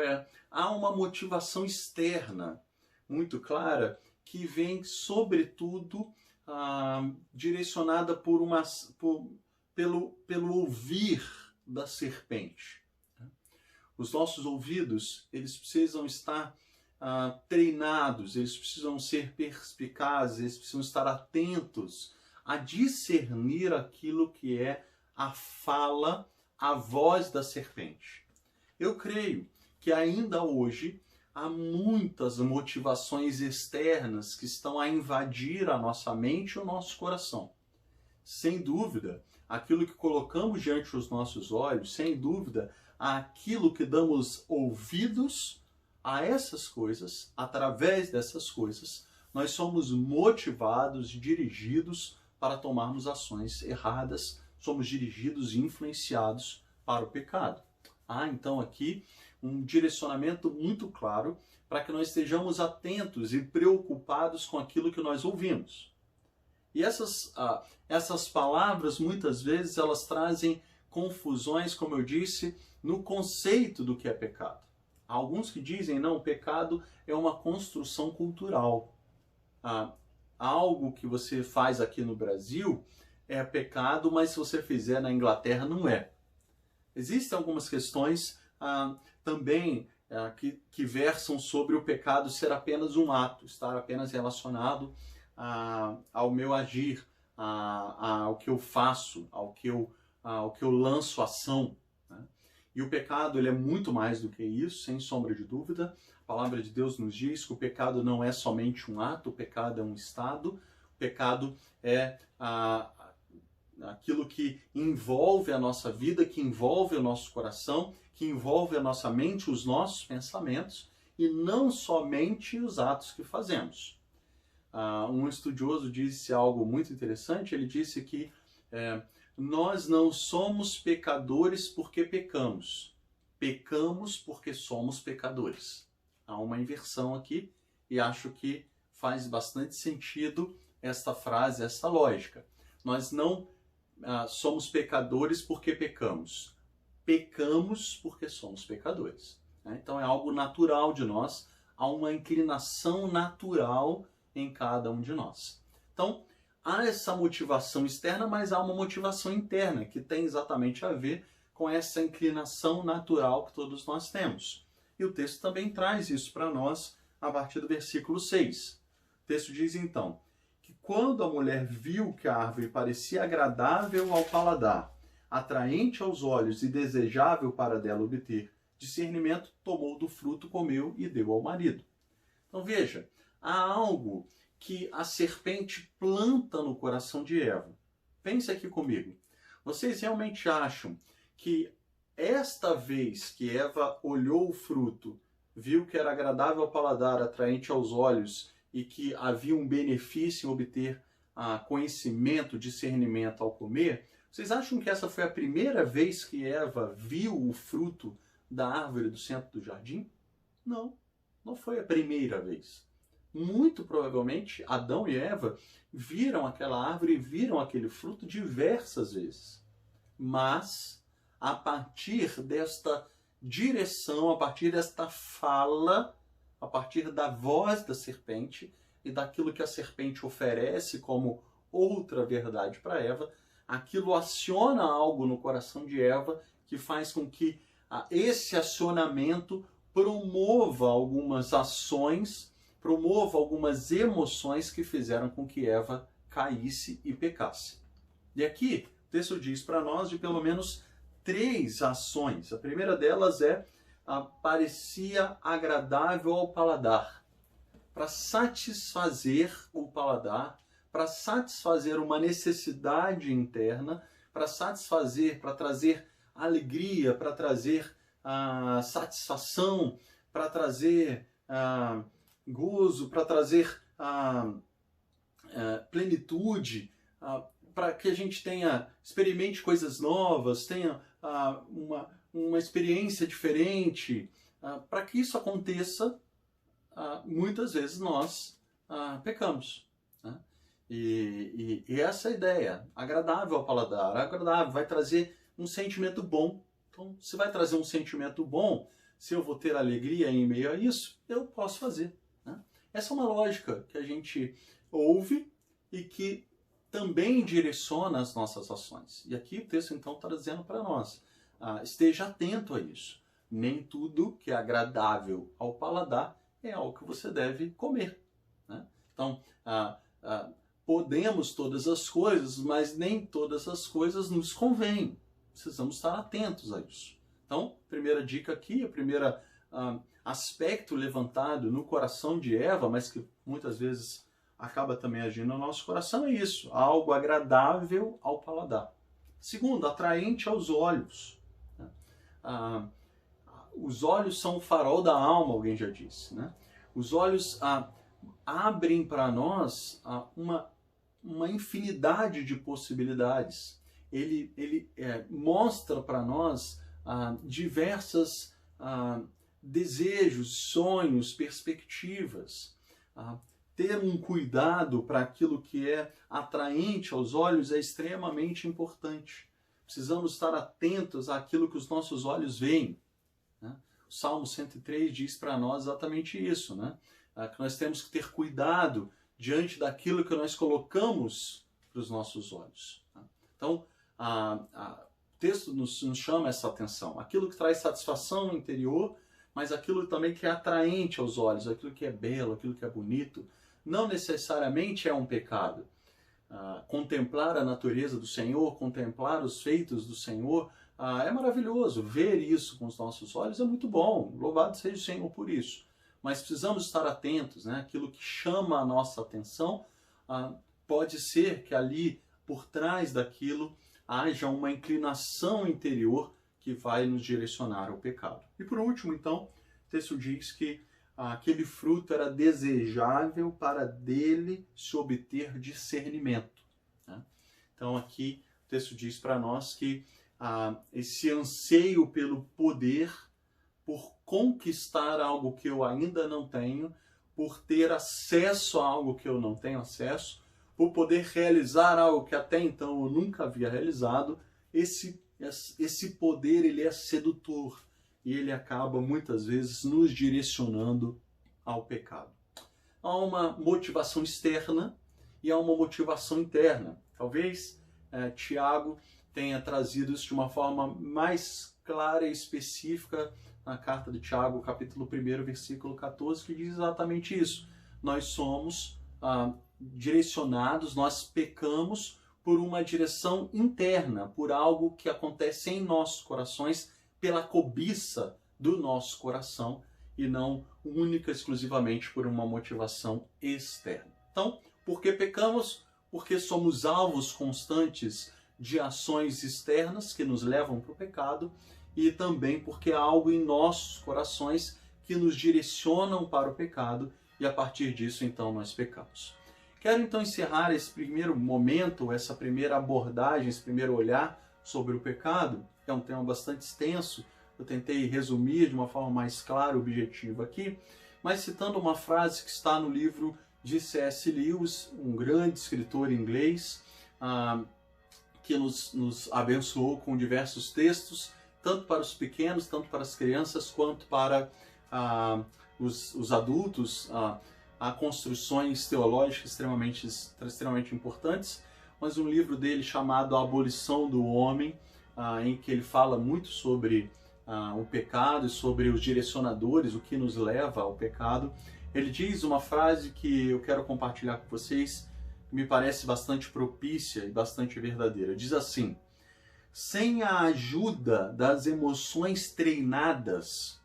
há uma motivação externa muito clara que vem, sobretudo, direcionada pelo ouvir da serpente. Os nossos ouvidos, eles precisam estar treinados, eles precisam ser perspicazes, eles precisam estar atentos a discernir aquilo que é a fala, a voz da serpente. Eu creio que ainda hoje há muitas motivações externas que estão a invadir a nossa mente e o nosso coração. Sem dúvida, aquilo que colocamos diante dos nossos olhos, sem dúvida, aquilo que damos ouvidos a essas coisas, através dessas coisas, nós somos motivados e dirigidos para tomarmos ações erradas, somos dirigidos e influenciados para o pecado. Há então aqui um direcionamento muito claro para que nós estejamos atentos e preocupados com aquilo que nós ouvimos. E essas palavras, muitas vezes, elas trazem confusões, como eu disse, no conceito do que é pecado. Há alguns que dizem, não, o pecado é uma construção cultural. Algo que você faz aqui no Brasil é pecado, mas se você fizer na Inglaterra, não é. Existem algumas questões também que versam sobre o pecado ser apenas um ato, estar apenas relacionado ao meu agir, ao que eu faço, ao que eu lanço ação. Né? E o pecado ele é muito mais do que isso, sem sombra de dúvida. A palavra de Deus nos diz que o pecado não é somente um ato, o pecado é um estado, o pecado é aquilo que envolve a nossa vida, que envolve o nosso coração, que envolve a nossa mente, os nossos pensamentos, e não somente os atos que fazemos. Um estudioso disse algo muito interessante, ele disse que nós não somos pecadores porque pecamos, pecamos porque somos pecadores. Há uma inversão aqui e acho que faz bastante sentido esta frase, esta lógica. Nós não somos pecadores porque pecamos, pecamos porque somos pecadores. Então é algo natural de nós, há uma inclinação natural em cada um de nós. Então, há essa motivação externa, mas há uma motivação interna que tem exatamente a ver com essa inclinação natural que todos nós temos. E o texto também traz isso para nós a partir do versículo 6. O texto diz então, que quando a mulher viu que a árvore parecia agradável ao paladar, atraente aos olhos e desejável para dela obter discernimento, tomou do fruto, comeu e deu ao marido. Então veja, há algo que a serpente planta no coração de Eva. Pense aqui comigo. Vocês realmente acham que esta vez que Eva olhou o fruto, viu que era agradável ao paladar, atraente aos olhos e que havia um benefício em obter conhecimento, discernimento ao comer, vocês acham que essa foi a primeira vez que Eva viu o fruto da árvore do centro do jardim? Não, não foi a primeira vez. Muito provavelmente, Adão e Eva viram aquela árvore e viram aquele fruto diversas vezes. Mas, a partir desta direção, a partir desta fala, a partir da voz da serpente e daquilo que a serpente oferece como outra verdade para Eva, aquilo aciona algo no coração de Eva que faz com que esse acionamento promova algumas ações, promova algumas emoções que fizeram com que Eva caísse e pecasse. E aqui o texto diz para nós de pelo menos 3 ações. A primeira delas parecia agradável ao paladar. Para satisfazer o paladar, para satisfazer uma necessidade interna, para satisfazer, para trazer alegria, para trazer satisfação, para trazer gozo, para trazer plenitude, para que a gente experimente coisas novas, tenha uma experiência diferente. Para que isso aconteça, muitas vezes nós pecamos. Né? E essa é a ideia, agradável ao paladar, agradável, vai trazer um sentimento bom. Então, se vai trazer um sentimento bom, se eu vou ter alegria em meio a isso, eu posso fazer. Né? Essa é uma lógica que a gente ouve e que também direciona as nossas ações. E aqui o texto então está dizendo para nós, esteja atento a isso. Nem tudo que é agradável ao paladar é algo que você deve comer. Né? Então, podemos todas as coisas, mas nem todas as coisas nos convêm. precisamos estar atentos a isso. Então, primeira dica aqui, a primeira aspecto levantado no coração de Eva, mas que muitas vezes acaba também agindo no nosso coração, é isso, algo agradável ao paladar. Segundo, atraente aos olhos. Os olhos são o farol da alma, alguém já disse, né? Os olhos abrem para nós uma infinidade de possibilidades. Ele mostra para nós diversas desejos, sonhos, perspectivas. Ter um cuidado para aquilo que é atraente aos olhos é extremamente importante. Precisamos estar atentos àquilo que os nossos olhos veem, né? O Salmo 103 diz para nós exatamente isso, né? Que nós temos que ter cuidado diante daquilo que nós colocamos para os nossos olhos. Então, o texto nos chama essa atenção. Aquilo que traz satisfação no interior, mas aquilo também que é atraente aos olhos, aquilo que é belo, aquilo que é bonito, não necessariamente é um pecado. Contemplar a natureza do Senhor, contemplar os feitos do Senhor, é maravilhoso. Ver isso com os nossos olhos é muito bom. Louvado seja o Senhor por isso. Mas precisamos estar atentos, né? Aquilo que chama a nossa atenção, pode ser que ali, por trás daquilo, haja uma inclinação interior que vai nos direcionar ao pecado. E por último, então, o texto diz que aquele fruto era desejável para dele se obter discernimento, né? Então aqui o texto diz para nós que esse anseio pelo poder, por conquistar algo que eu ainda não tenho, por ter acesso a algo que eu não tenho acesso, por poder realizar algo que até então eu nunca havia realizado, esse poder ele é sedutor e ele acaba muitas vezes nos direcionando ao pecado. Há uma motivação externa e há uma motivação interna. Talvez Tiago tenha trazido isso de uma forma mais clara e específica na carta de Tiago, capítulo 1, versículo 14, que diz exatamente isso. Nós somos direcionados, nós pecamos por uma direção interna, por algo que acontece em nossos corações, pela cobiça do nosso coração e não única e exclusivamente por uma motivação externa. Então, por que pecamos? Porque somos alvos constantes de ações externas que nos levam para o pecado e também porque há algo em nossos corações que nos direcionam para o pecado e a partir disso então nós pecamos. Quero então encerrar esse primeiro momento, essa primeira abordagem, esse primeiro olhar sobre o pecado, que é um tema bastante extenso. Eu tentei resumir de uma forma mais clara e objetiva aqui, mas citando uma frase que está no livro de C.S. Lewis, um grande escritor inglês, que nos abençoou com diversos textos, tanto para os pequenos, tanto para as crianças, quanto para os adultos. Há construções teológicas extremamente importantes, mas um livro dele chamado A Abolição do Homem, em que ele fala muito sobre o pecado e sobre os direcionadores, o que nos leva ao pecado. Ele diz uma frase que eu quero compartilhar com vocês, que me parece bastante propícia e bastante verdadeira. Diz assim: sem a ajuda das emoções treinadas,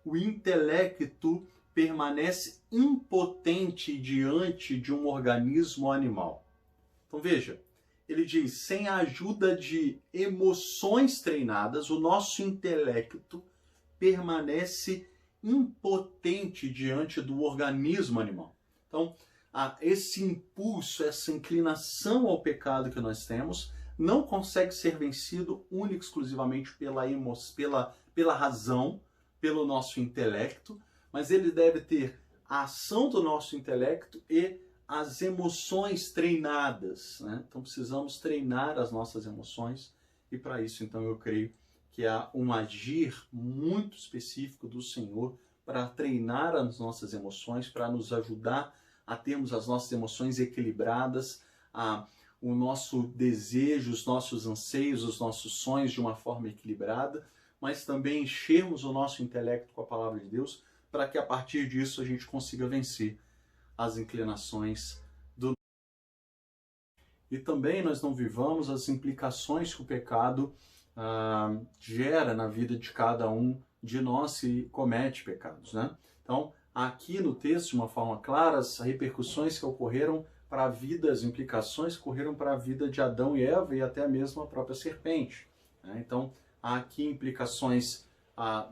o intelecto permanece impotente diante de um organismo animal. Então veja, ele diz, sem a ajuda de emoções treinadas, o nosso intelecto permanece impotente diante do organismo animal. Então, esse impulso, essa inclinação ao pecado que nós temos, não consegue ser vencido única e exclusivamente pela razão, pelo nosso intelecto, mas ele deve ter a ação do nosso intelecto e as emoções treinadas, né? Então precisamos treinar as nossas emoções e para isso então eu creio que há um agir muito específico do Senhor para treinar as nossas emoções, para nos ajudar a termos as nossas emoções equilibradas, o nosso desejo, os nossos anseios, os nossos sonhos de uma forma equilibrada, mas também enchermos o nosso intelecto com a palavra de Deus, para que a partir disso a gente consiga vencer as inclinações do... E também nós não vivamos as implicações que o pecado gera na vida de cada um de nós que comete pecados, né? Então, aqui no texto, de uma forma clara, as repercussões que ocorreram para a vida, as implicações que ocorreram para a vida de Adão e Eva e até mesmo a própria serpente, né? Então, há aqui implicações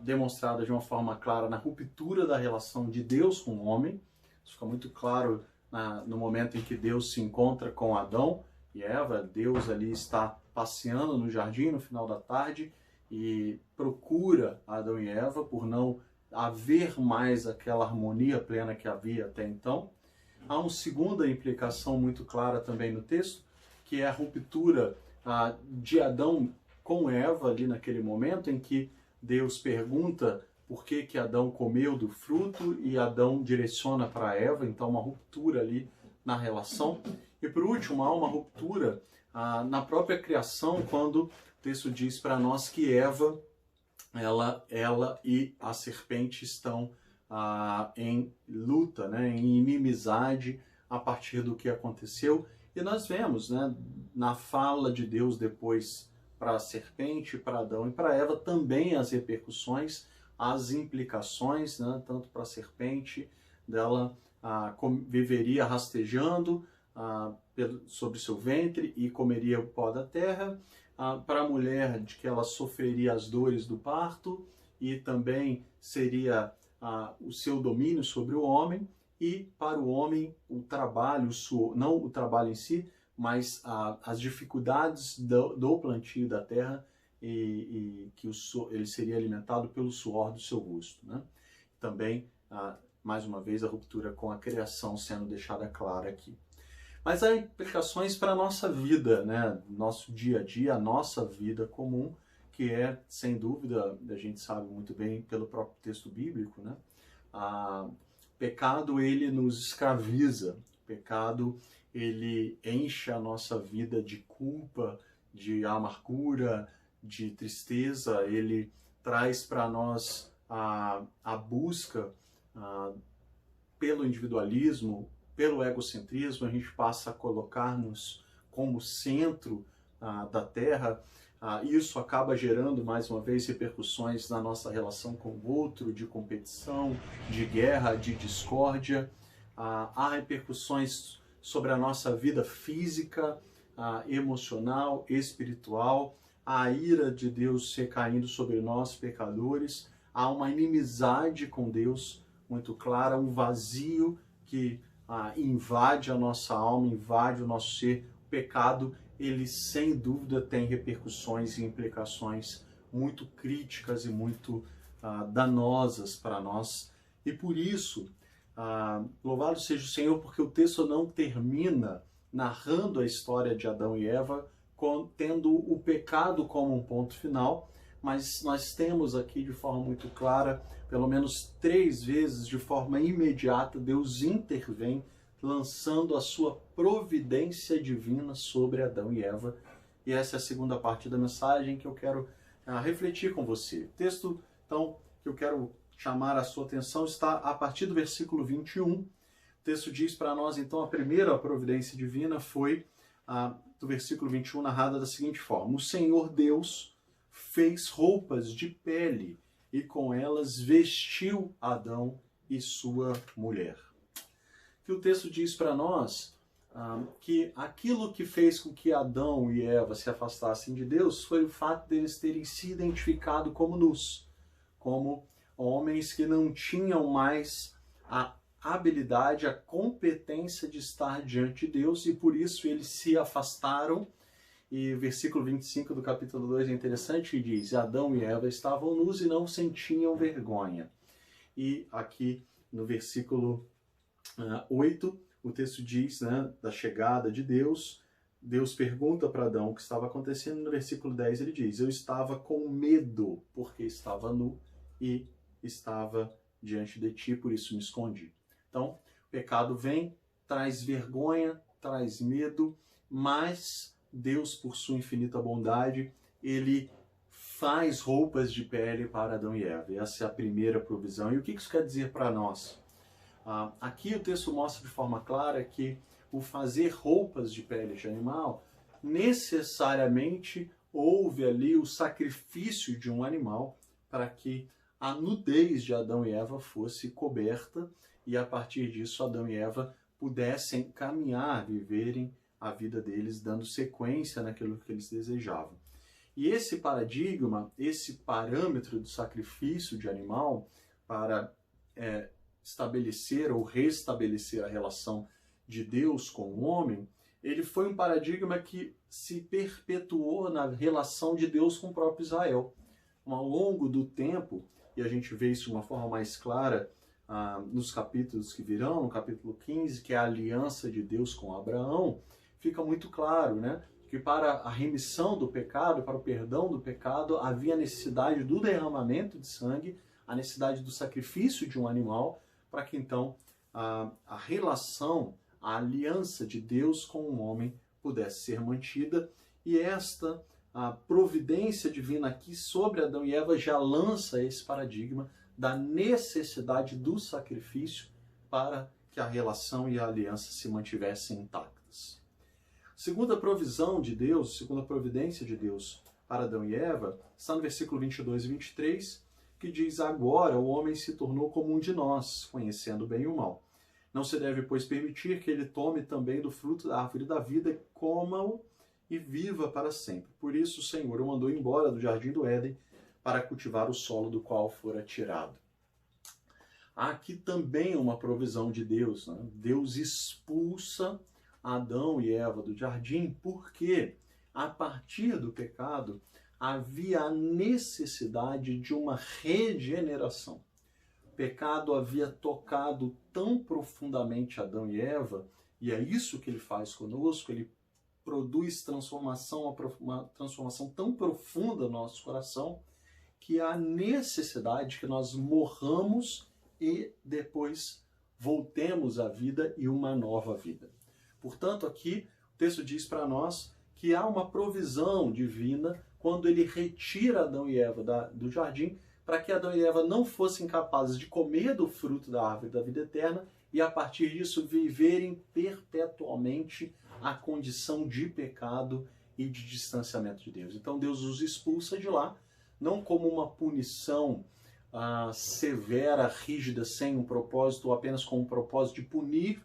demonstradas de uma forma clara na ruptura da relação de Deus com o homem. Isso fica muito claro no momento em que Deus se encontra com Adão e Eva. Deus ali está passeando no jardim no final da tarde e procura Adão e Eva por não haver mais aquela harmonia plena que havia até então. Há uma segunda implicação muito clara também no texto, que é a ruptura de Adão com Eva ali naquele momento em que Deus pergunta por que Adão comeu do fruto e Adão direciona para Eva, então uma ruptura ali na relação. E por último, há uma ruptura na própria criação, quando o texto diz para nós que Eva, ela e a serpente estão em luta, né, em inimizade a partir do que aconteceu. E nós vemos, né, na fala de Deus depois para a serpente, para Adão e para Eva, também as repercussões, as implicações, né, tanto para a serpente, dela viveria rastejando sobre seu ventre e comeria o pó da terra, para a mulher de que ela sofreria as dores do parto e também seria o seu domínio sobre o homem, e para o homem o trabalho, não o trabalho em si, mas as dificuldades do plantio da terra e que ele seria alimentado pelo suor do seu rosto, né? Também, mais uma vez, a ruptura com a criação sendo deixada clara aqui. Mas há implicações para a nossa vida, né? Nosso dia a dia, a nossa vida comum, que é, sem dúvida, a gente sabe muito bem pelo próprio texto bíblico, né? Pecado, ele nos escraviza. Pecado, ele enche a nossa vida de culpa, de amargura, de tristeza. Ele traz para nós a busca pelo individualismo, pelo egocentrismo. A gente passa a colocar-nos como centro da Terra. Isso acaba gerando, mais uma vez, repercussões na nossa relação com o outro, de competição, de guerra, de discórdia. Há repercussões sobre a nossa vida física, emocional, espiritual. A ira de Deus recaindo sobre nós, pecadores. Há uma inimizade com Deus muito clara, um vazio que invade a nossa alma, invade o nosso ser. O pecado, ele sem dúvida tem repercussões e implicações muito críticas e muito danosas para nós. E por isso, louvado seja o Senhor, porque o texto não termina narrando a história de Adão e Eva, tendo o pecado como um ponto final, mas nós temos aqui de forma muito clara, pelo menos 3 vezes, de forma imediata, Deus intervém, lançando a sua providência divina sobre Adão e Eva. E essa é a segunda parte da mensagem que eu quero refletir com você. O texto, então, que eu quero chamar a sua atenção está a partir do versículo 21. O texto diz para nós, então, a primeira providência divina foi, do versículo 21, narrada da seguinte forma: o Senhor Deus fez roupas de pele e com elas vestiu Adão e sua mulher. Que o texto diz para nós que aquilo que fez com que Adão e Eva se afastassem de Deus foi o fato deles terem se identificado como nus, como homens que não tinham mais a habilidade, a competência de estar diante de Deus, e por isso eles se afastaram. E o versículo 25 do capítulo 2 é interessante, que diz: Adão e Eva estavam nus e não sentiam vergonha. E aqui no versículo 8, o texto diz, né, da chegada de Deus. Deus pergunta para Adão o que estava acontecendo. No versículo 10 ele diz: eu estava com medo, porque estava nu e estava diante de ti, por isso me escondi. Então, o pecado vem, traz vergonha, traz medo, mas Deus, por sua infinita bondade, ele faz roupas de pele para Adão e Eva. Essa é a primeira provisão. E o que isso quer dizer para nós? Aqui o texto mostra de forma clara que o fazer roupas de pele de animal necessariamente houve ali o sacrifício de um animal para que a nudez de Adão e Eva fosse coberta e a partir disso Adão e Eva pudessem caminhar, viverem a vida deles, dando sequência naquilo que eles desejavam. E esse paradigma, esse parâmetro do sacrifício de animal para estabelecer ou restabelecer a relação de Deus com o homem, ele foi um paradigma que se perpetuou na relação de Deus com o próprio Israel. Ao longo do tempo, e a gente vê isso de uma forma mais clara nos capítulos que virão, no capítulo 15, que é a aliança de Deus com Abraão, fica muito claro, né, que para a remissão do pecado, para o perdão do pecado, havia a necessidade do derramamento de sangue, a necessidade do sacrifício de um animal, para que então a relação, a aliança de Deus com o homem pudesse ser mantida. E a providência divina aqui sobre Adão e Eva já lança esse paradigma da necessidade do sacrifício para que a relação e a aliança se mantivessem intactas. Segunda provisão de Deus, segunda providência de Deus para Adão e Eva, está no versículo 22 e 23, que diz: agora o homem se tornou como um de nós, conhecendo o bem e o mal. Não se deve, pois, permitir que ele tome também do fruto da árvore da vida, coma-o e viva para sempre. Por isso o Senhor o mandou embora do jardim do Éden para cultivar o solo do qual fora tirado. Há aqui também uma provisão de Deus, né? Deus expulsa Adão e Eva do jardim porque, a partir do pecado, havia a necessidade de uma regeneração. O pecado havia tocado tão profundamente Adão e Eva, e é isso que ele faz conosco, ele produz transformação, uma transformação tão profunda no nosso coração, que há necessidade que nós morramos e depois voltemos à vida e uma nova vida. Portanto, aqui o texto diz para nós que há uma provisão divina quando ele retira Adão e Eva do jardim, para que Adão e Eva não fossem capazes de comer do fruto da árvore da vida eterna e, a partir disso, viverem perpetuamente a condição de pecado e de distanciamento de Deus. Então, Deus os expulsa de lá, não como uma punição severa, rígida, sem um propósito, ou apenas com um propósito de punir,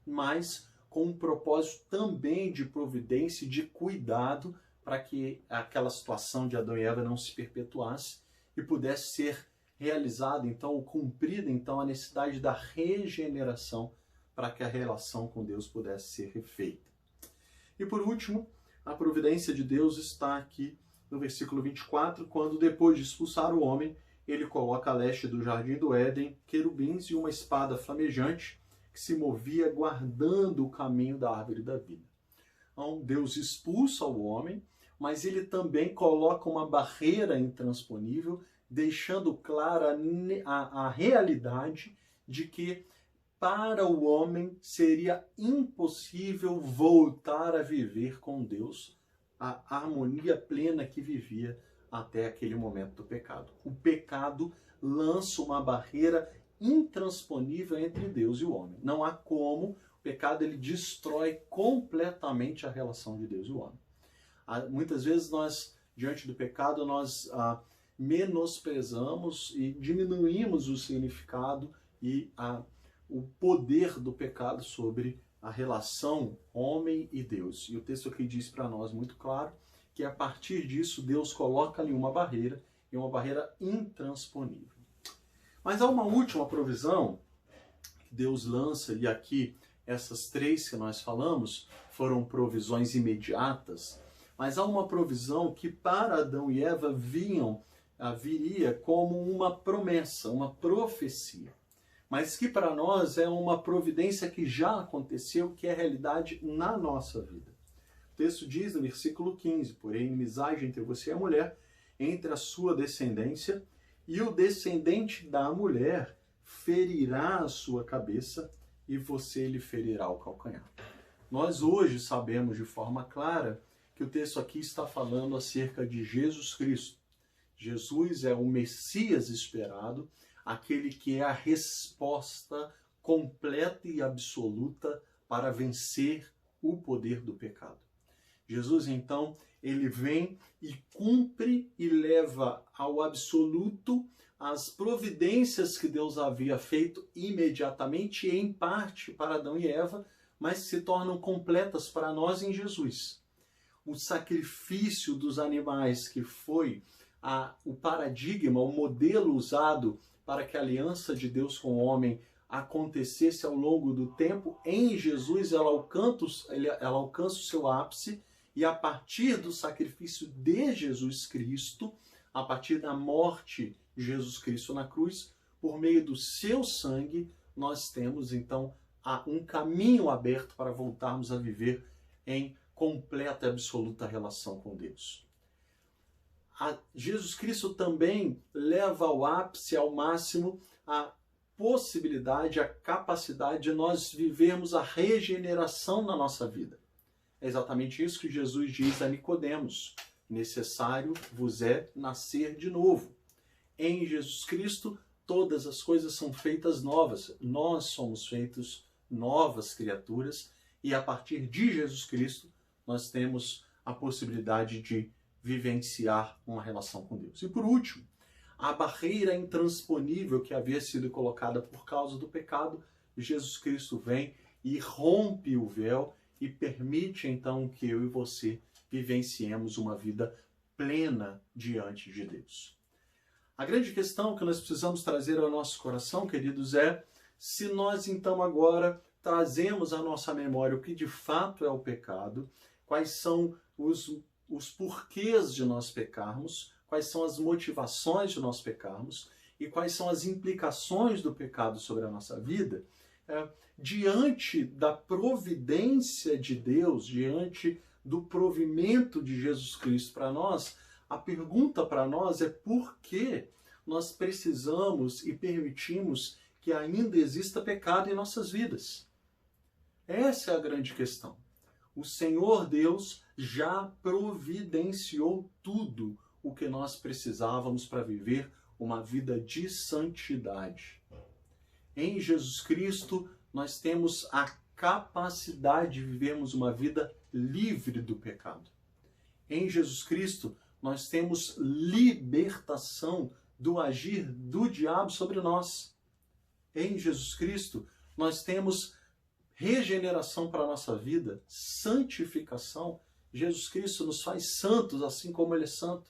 mas com um propósito também de providência e de cuidado para que aquela situação de Adão e Eva não se perpetuasse e pudesse ser realizada, então, ou cumprida, então, a necessidade da regeneração para que a relação com Deus pudesse ser refeita. E por último, a providência de Deus está aqui no versículo 24, quando depois de expulsar o homem, ele coloca a leste do jardim do Éden querubins e uma espada flamejante que se movia guardando o caminho da árvore da vida. Então, Deus expulsa o homem, mas ele também coloca uma barreira intransponível, deixando clara a realidade de que para o homem seria impossível voltar a viver com Deus a harmonia plena que vivia até aquele momento do pecado. O pecado lança uma barreira intransponível entre Deus e o homem. Não há como. O pecado ele destrói completamente a relação de Deus e o homem. Muitas vezes nós, diante do pecado, nós menosprezamos e diminuímos o significado e o poder do pecado sobre a relação homem e Deus. E o texto aqui diz para nós muito claro que a partir disso Deus coloca ali uma barreira, e uma barreira intransponível. Mas há uma última provisão que Deus lança, e aqui essas três que nós falamos foram provisões imediatas, mas há uma provisão que para Adão e Eva viria como uma promessa, uma profecia, mas que para nós é uma providência que já aconteceu, que é realidade na nossa vida. O texto diz no versículo 15, porém, inimizade entre você e a mulher, entre a sua descendência, e o descendente da mulher ferirá a sua cabeça, e você lhe ferirá o calcanhar. Nós hoje sabemos de forma clara que o texto aqui está falando acerca de Jesus Cristo. Jesus é o Messias esperado, aquele que é a resposta completa e absoluta para vencer o poder do pecado. Jesus, então, ele vem e cumpre e leva ao absoluto as providências que Deus havia feito imediatamente e em parte para Adão e Eva, mas se tornam completas para nós em Jesus. O sacrifício dos animais, que foi o paradigma, o modelo usado para que a aliança de Deus com o homem acontecesse ao longo do tempo, em Jesus ela alcança o seu ápice, e a partir do sacrifício de Jesus Cristo, a partir da morte de Jesus Cristo na cruz, por meio do seu sangue, nós temos então um caminho aberto para voltarmos a viver em completa e absoluta relação com Deus. Jesus Cristo também leva ao ápice, ao máximo, a possibilidade, a capacidade de nós vivermos a regeneração na nossa vida. É exatamente isso que Jesus diz a Nicodemos: necessário vos é nascer de novo. Em Jesus Cristo, todas as coisas são feitas novas. Nós somos feitos novas criaturas e a partir de Jesus Cristo nós temos a possibilidade de vivenciar uma relação com Deus. E por último, a barreira intransponível que havia sido colocada por causa do pecado, Jesus Cristo vem e rompe o véu e permite então que eu e você vivenciemos uma vida plena diante de Deus. A grande questão que nós precisamos trazer ao nosso coração, queridos, é se nós então agora trazemos à nossa memória o que de fato é o pecado, quais são os porquês de nós pecarmos, quais são as motivações de nós pecarmos e quais são as implicações do pecado sobre a nossa vida, diante da providência de Deus, diante do provimento de Jesus Cristo para nós, a pergunta para nós é por que nós precisamos e permitimos que ainda exista pecado em nossas vidas. Essa é a grande questão. O Senhor Deus já providenciou tudo o que nós precisávamos para viver uma vida de santidade. Em Jesus Cristo, nós temos a capacidade de vivermos uma vida livre do pecado. Em Jesus Cristo, nós temos libertação do agir do diabo sobre nós. Em Jesus Cristo, nós temos regeneração para a nossa vida, santificação. Jesus Cristo nos faz santos, assim como Ele é santo.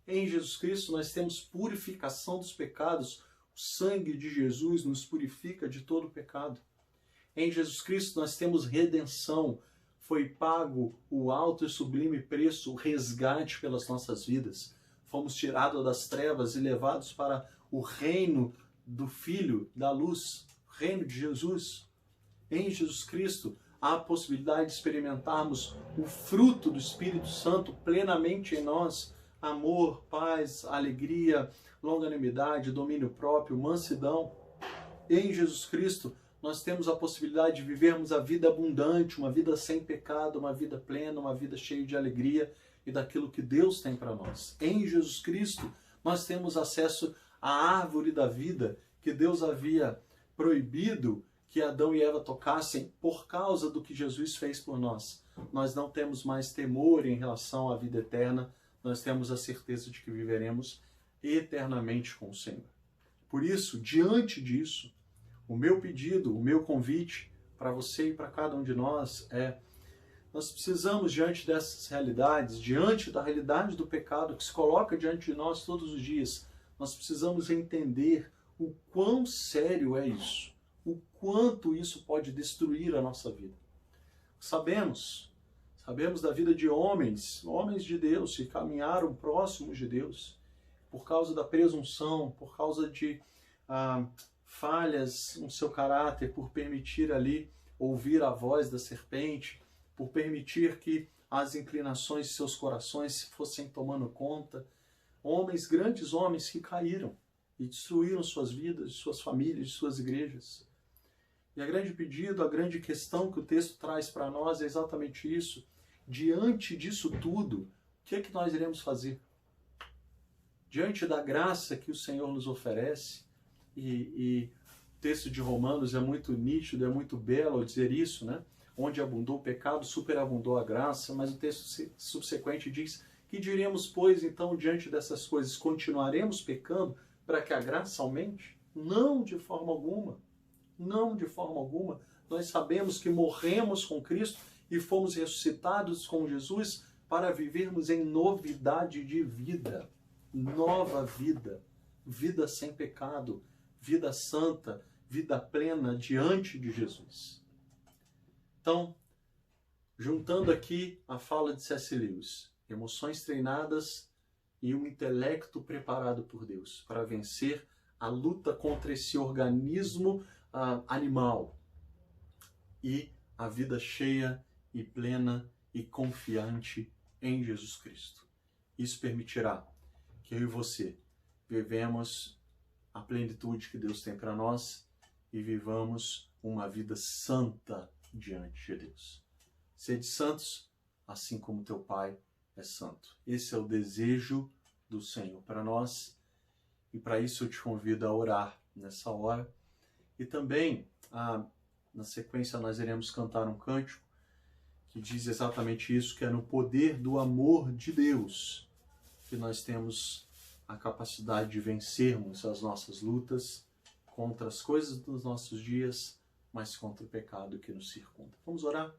Em Jesus Cristo, nós temos purificação dos pecados. O sangue de Jesus nos purifica de todo o pecado. Em Jesus Cristo, nós temos redenção. Foi pago o alto e sublime preço, o resgate pelas nossas vidas. Fomos tirados das trevas e levados para o reino do Filho, da luz, o reino de Jesus. Em Jesus Cristo, há a possibilidade de experimentarmos o fruto do Espírito Santo plenamente em nós: amor, paz, alegria, longanimidade, domínio próprio, mansidão. Em Jesus Cristo, nós temos a possibilidade de vivermos a vida abundante, uma vida sem pecado, uma vida plena, uma vida cheia de alegria e daquilo que Deus tem para nós. Em Jesus Cristo, nós temos acesso à árvore da vida que Deus havia proibido que Adão e Eva tocassem por causa do que Jesus fez por nós. Nós não temos mais temor em relação à vida eterna, nós temos a certeza de que viveremos eternamente com o Senhor. Por isso, diante disso, o meu pedido, o meu convite para você e para cada um de nós é: nós precisamos, diante dessas realidades, diante da realidade do pecado que se coloca diante de nós todos os dias, nós precisamos entender o quão sério é isso, o quanto isso pode destruir a nossa vida. Sabemos da vida de homens de Deus que caminharam próximos de Deus, por causa da presunção, por causa de falhas no seu caráter, por permitir ali ouvir a voz da serpente, por permitir que as inclinações de seus corações fossem tomando conta. Grandes homens que caíram e destruíram suas vidas, suas famílias, suas igrejas. E a grande questão que o texto traz para nós é exatamente isso. Diante disso tudo, o que é que nós iremos fazer? Diante da graça que o Senhor nos oferece, e o texto de Romanos é muito nítido, é muito belo ao dizer isso, né? onde abundou o pecado, superabundou a graça, mas o texto subsequente diz: que diremos, pois, então, diante dessas coisas? Continuaremos pecando para que a graça aumente? Não, de forma alguma. Não, de forma alguma. Nós sabemos que morremos com Cristo e fomos ressuscitados com Jesus para vivermos em novidade de vida. Nova vida. Vida sem pecado. Vida santa. Vida plena diante de Jesus. Então, juntando aqui a fala de C.S. Lewis, emoções treinadas e um intelecto preparado por Deus para vencer a luta contra esse organismo animal e a vida cheia e plena e confiante em Jesus Cristo. Isso permitirá que eu e você vivemos a plenitude que Deus tem para nós e vivamos uma vida santa diante de Deus. Sede santos, assim como teu Pai é santo. Esse é o desejo do Senhor para nós, e para isso eu te convido a orar nessa hora. E também, na sequência, nós iremos cantar um cântico que diz exatamente isso, que é no poder do amor de Deus que nós temos a capacidade de vencermos as nossas lutas contra as coisas dos nossos dias, mas contra o pecado que nos circunda. Vamos orar?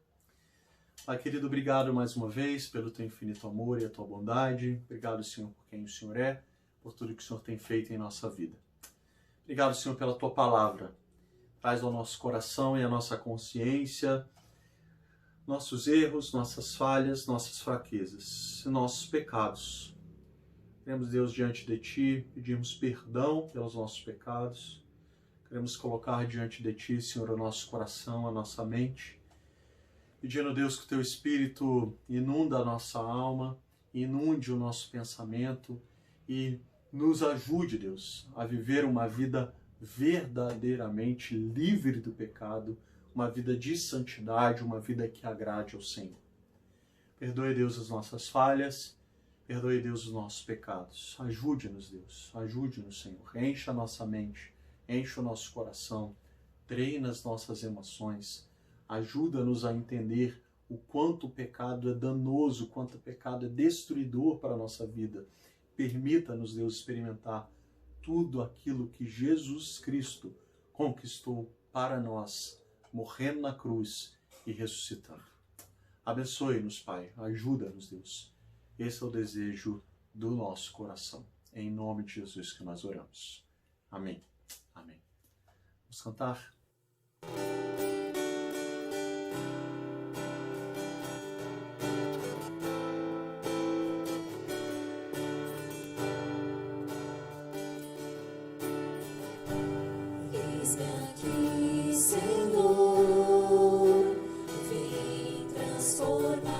Pai querido, obrigado mais uma vez pelo teu infinito amor e a tua bondade. Obrigado, Senhor, por quem o Senhor é, por tudo que o Senhor tem feito em nossa vida. Obrigado, Senhor, pela tua palavra. Traz ao nosso coração e à nossa consciência nossos erros, nossas falhas, nossas fraquezas e nossos pecados. Queremos, Deus, diante de Ti, pedimos perdão pelos nossos pecados. Queremos colocar diante de Ti, Senhor, o nosso coração, a nossa mente, pedindo, Deus, que o Teu Espírito inunda a nossa alma, inunde o nosso pensamento e nos ajude, Deus, a viver uma vida verdadeiramente livre do pecado, uma vida de santidade, uma vida que agrade ao Senhor. Perdoe, Deus, as nossas falhas, perdoe, Deus, os nossos pecados. Ajude-nos, Deus, ajude-nos, Senhor. Encha a nossa mente, enche o nosso coração, treina as nossas emoções, ajuda-nos a entender o quanto o pecado é danoso, o quanto o pecado é destruidor para a nossa vida. Permita-nos, Deus, experimentar tudo aquilo que Jesus Cristo conquistou para nós, morrendo na cruz e ressuscitando. Abençoe-nos, Pai. Ajuda-nos, Deus. Esse é o desejo do nosso coração. É em nome de Jesus que nós oramos. Amém. Amém. Vamos cantar? Eis-me aqui, Senhor, vem transformar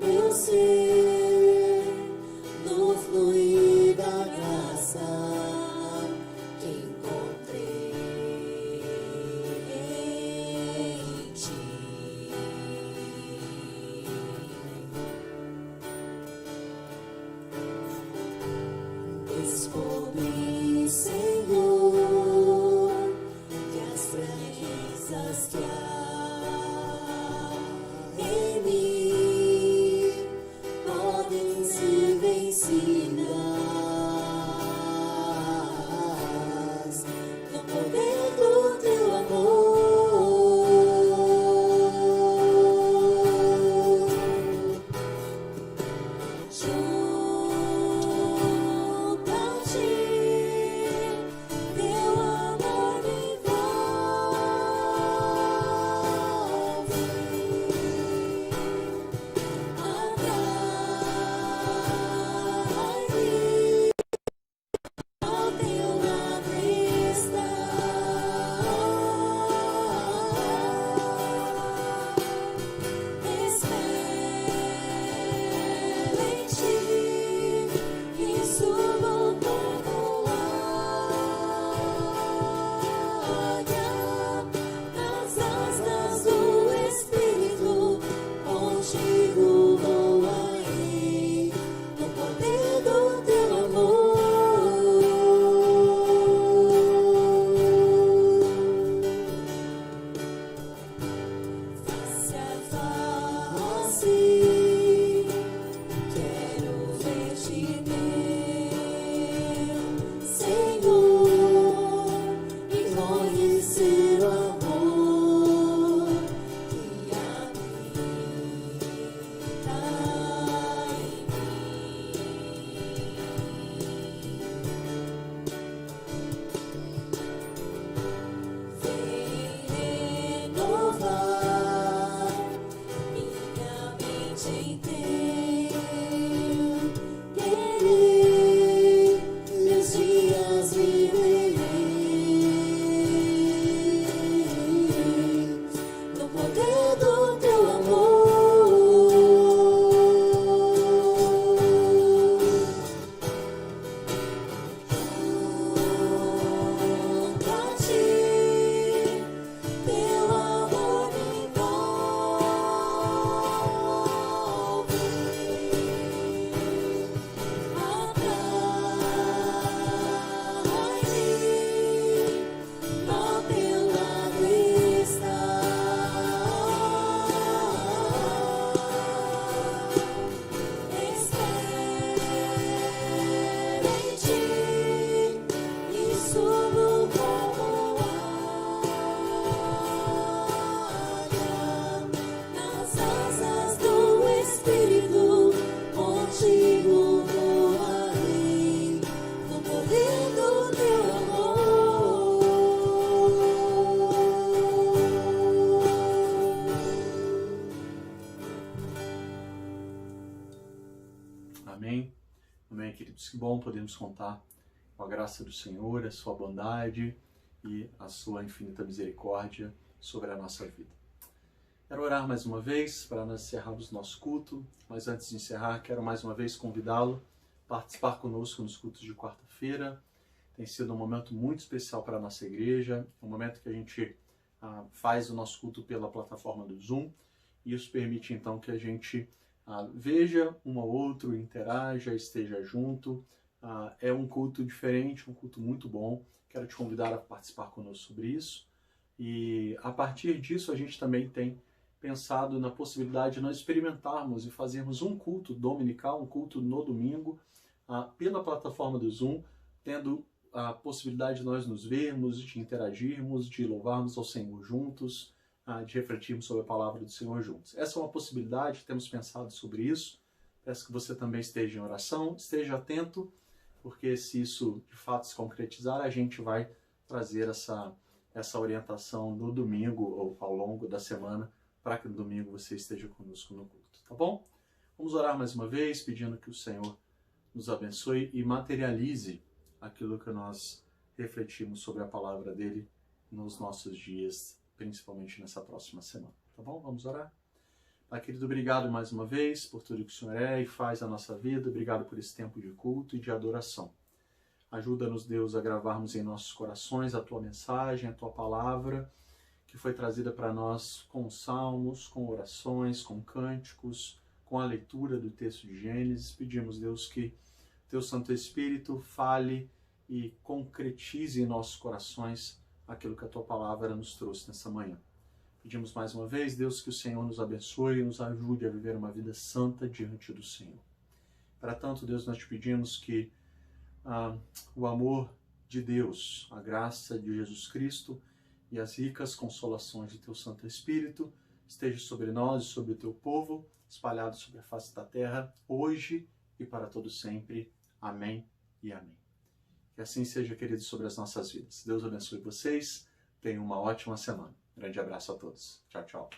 meu ser no fluir da graça que encontrei ser o amor que habita em mim. Vem renovar minha mente inteira. Querer meus dias viver no poder do teu amor. Junto a ti, teu amor me envolve. Atrai-me, ao teu lado espero em ti e subo como águia nas asas do Espírito, contigo voarei no poder do teu amor. Amém? Amém, queridos. Que bom podemos contar com a graça do Senhor, a sua bondade e a sua infinita misericórdia sobre a nossa vida. Quero orar mais uma vez para nós encerrarmos nosso culto, mas antes de encerrar, quero mais uma vez convidá-lo a participar conosco nos cultos de quarta-feira. Tem sido um momento muito especial para a nossa igreja, um momento que a gente faz o nosso culto pela plataforma do Zoom, e isso permite então que a gente veja um ao outro, interaja, esteja junto. É um culto diferente, um culto muito bom. Quero te convidar a participar conosco sobre isso. E a partir disso a gente também tem pensado na possibilidade de nós experimentarmos e fazermos um culto dominical, um culto no domingo, pela plataforma do Zoom, tendo a possibilidade de nós nos vermos, de interagirmos, de louvarmos ao Senhor juntos, de refletirmos sobre a palavra do Senhor juntos. Essa é uma possibilidade, temos pensado sobre isso. Peço que você também esteja em oração, esteja atento, porque se isso de fato se concretizar, a gente vai trazer essa orientação no domingo ou ao longo da semana, para que no domingo você esteja conosco no culto, tá bom? Vamos orar mais uma vez, pedindo que o Senhor nos abençoe e materialize aquilo que nós refletimos sobre a palavra dele nos nossos dias, principalmente nessa próxima semana, tá bom? Vamos orar? Pai querido, obrigado mais uma vez por tudo que o Senhor é e faz na nossa vida. Obrigado por esse tempo de culto e de adoração. Ajuda-nos, Deus, a gravarmos em nossos corações a Tua mensagem, a Tua palavra, que foi trazida para nós com salmos, com orações, com cânticos, com a leitura do texto de Gênesis. Pedimos, Deus, que Teu Santo Espírito fale e concretize em nossos corações aquilo que a Tua palavra nos trouxe nessa manhã. Pedimos mais uma vez, Deus, que o Senhor nos abençoe e nos ajude a viver uma vida santa diante do Senhor. Para tanto, Deus, nós te pedimos que o amor de Deus, a graça de Jesus Cristo e as ricas consolações de Teu Santo Espírito esteja sobre nós e sobre o Teu povo, espalhado sobre a face da terra, hoje e para todo sempre. Amém e amém. Que assim seja, queridos, sobre as nossas vidas. Deus abençoe vocês. Tenham uma ótima semana. Grande abraço a todos. Tchau, tchau.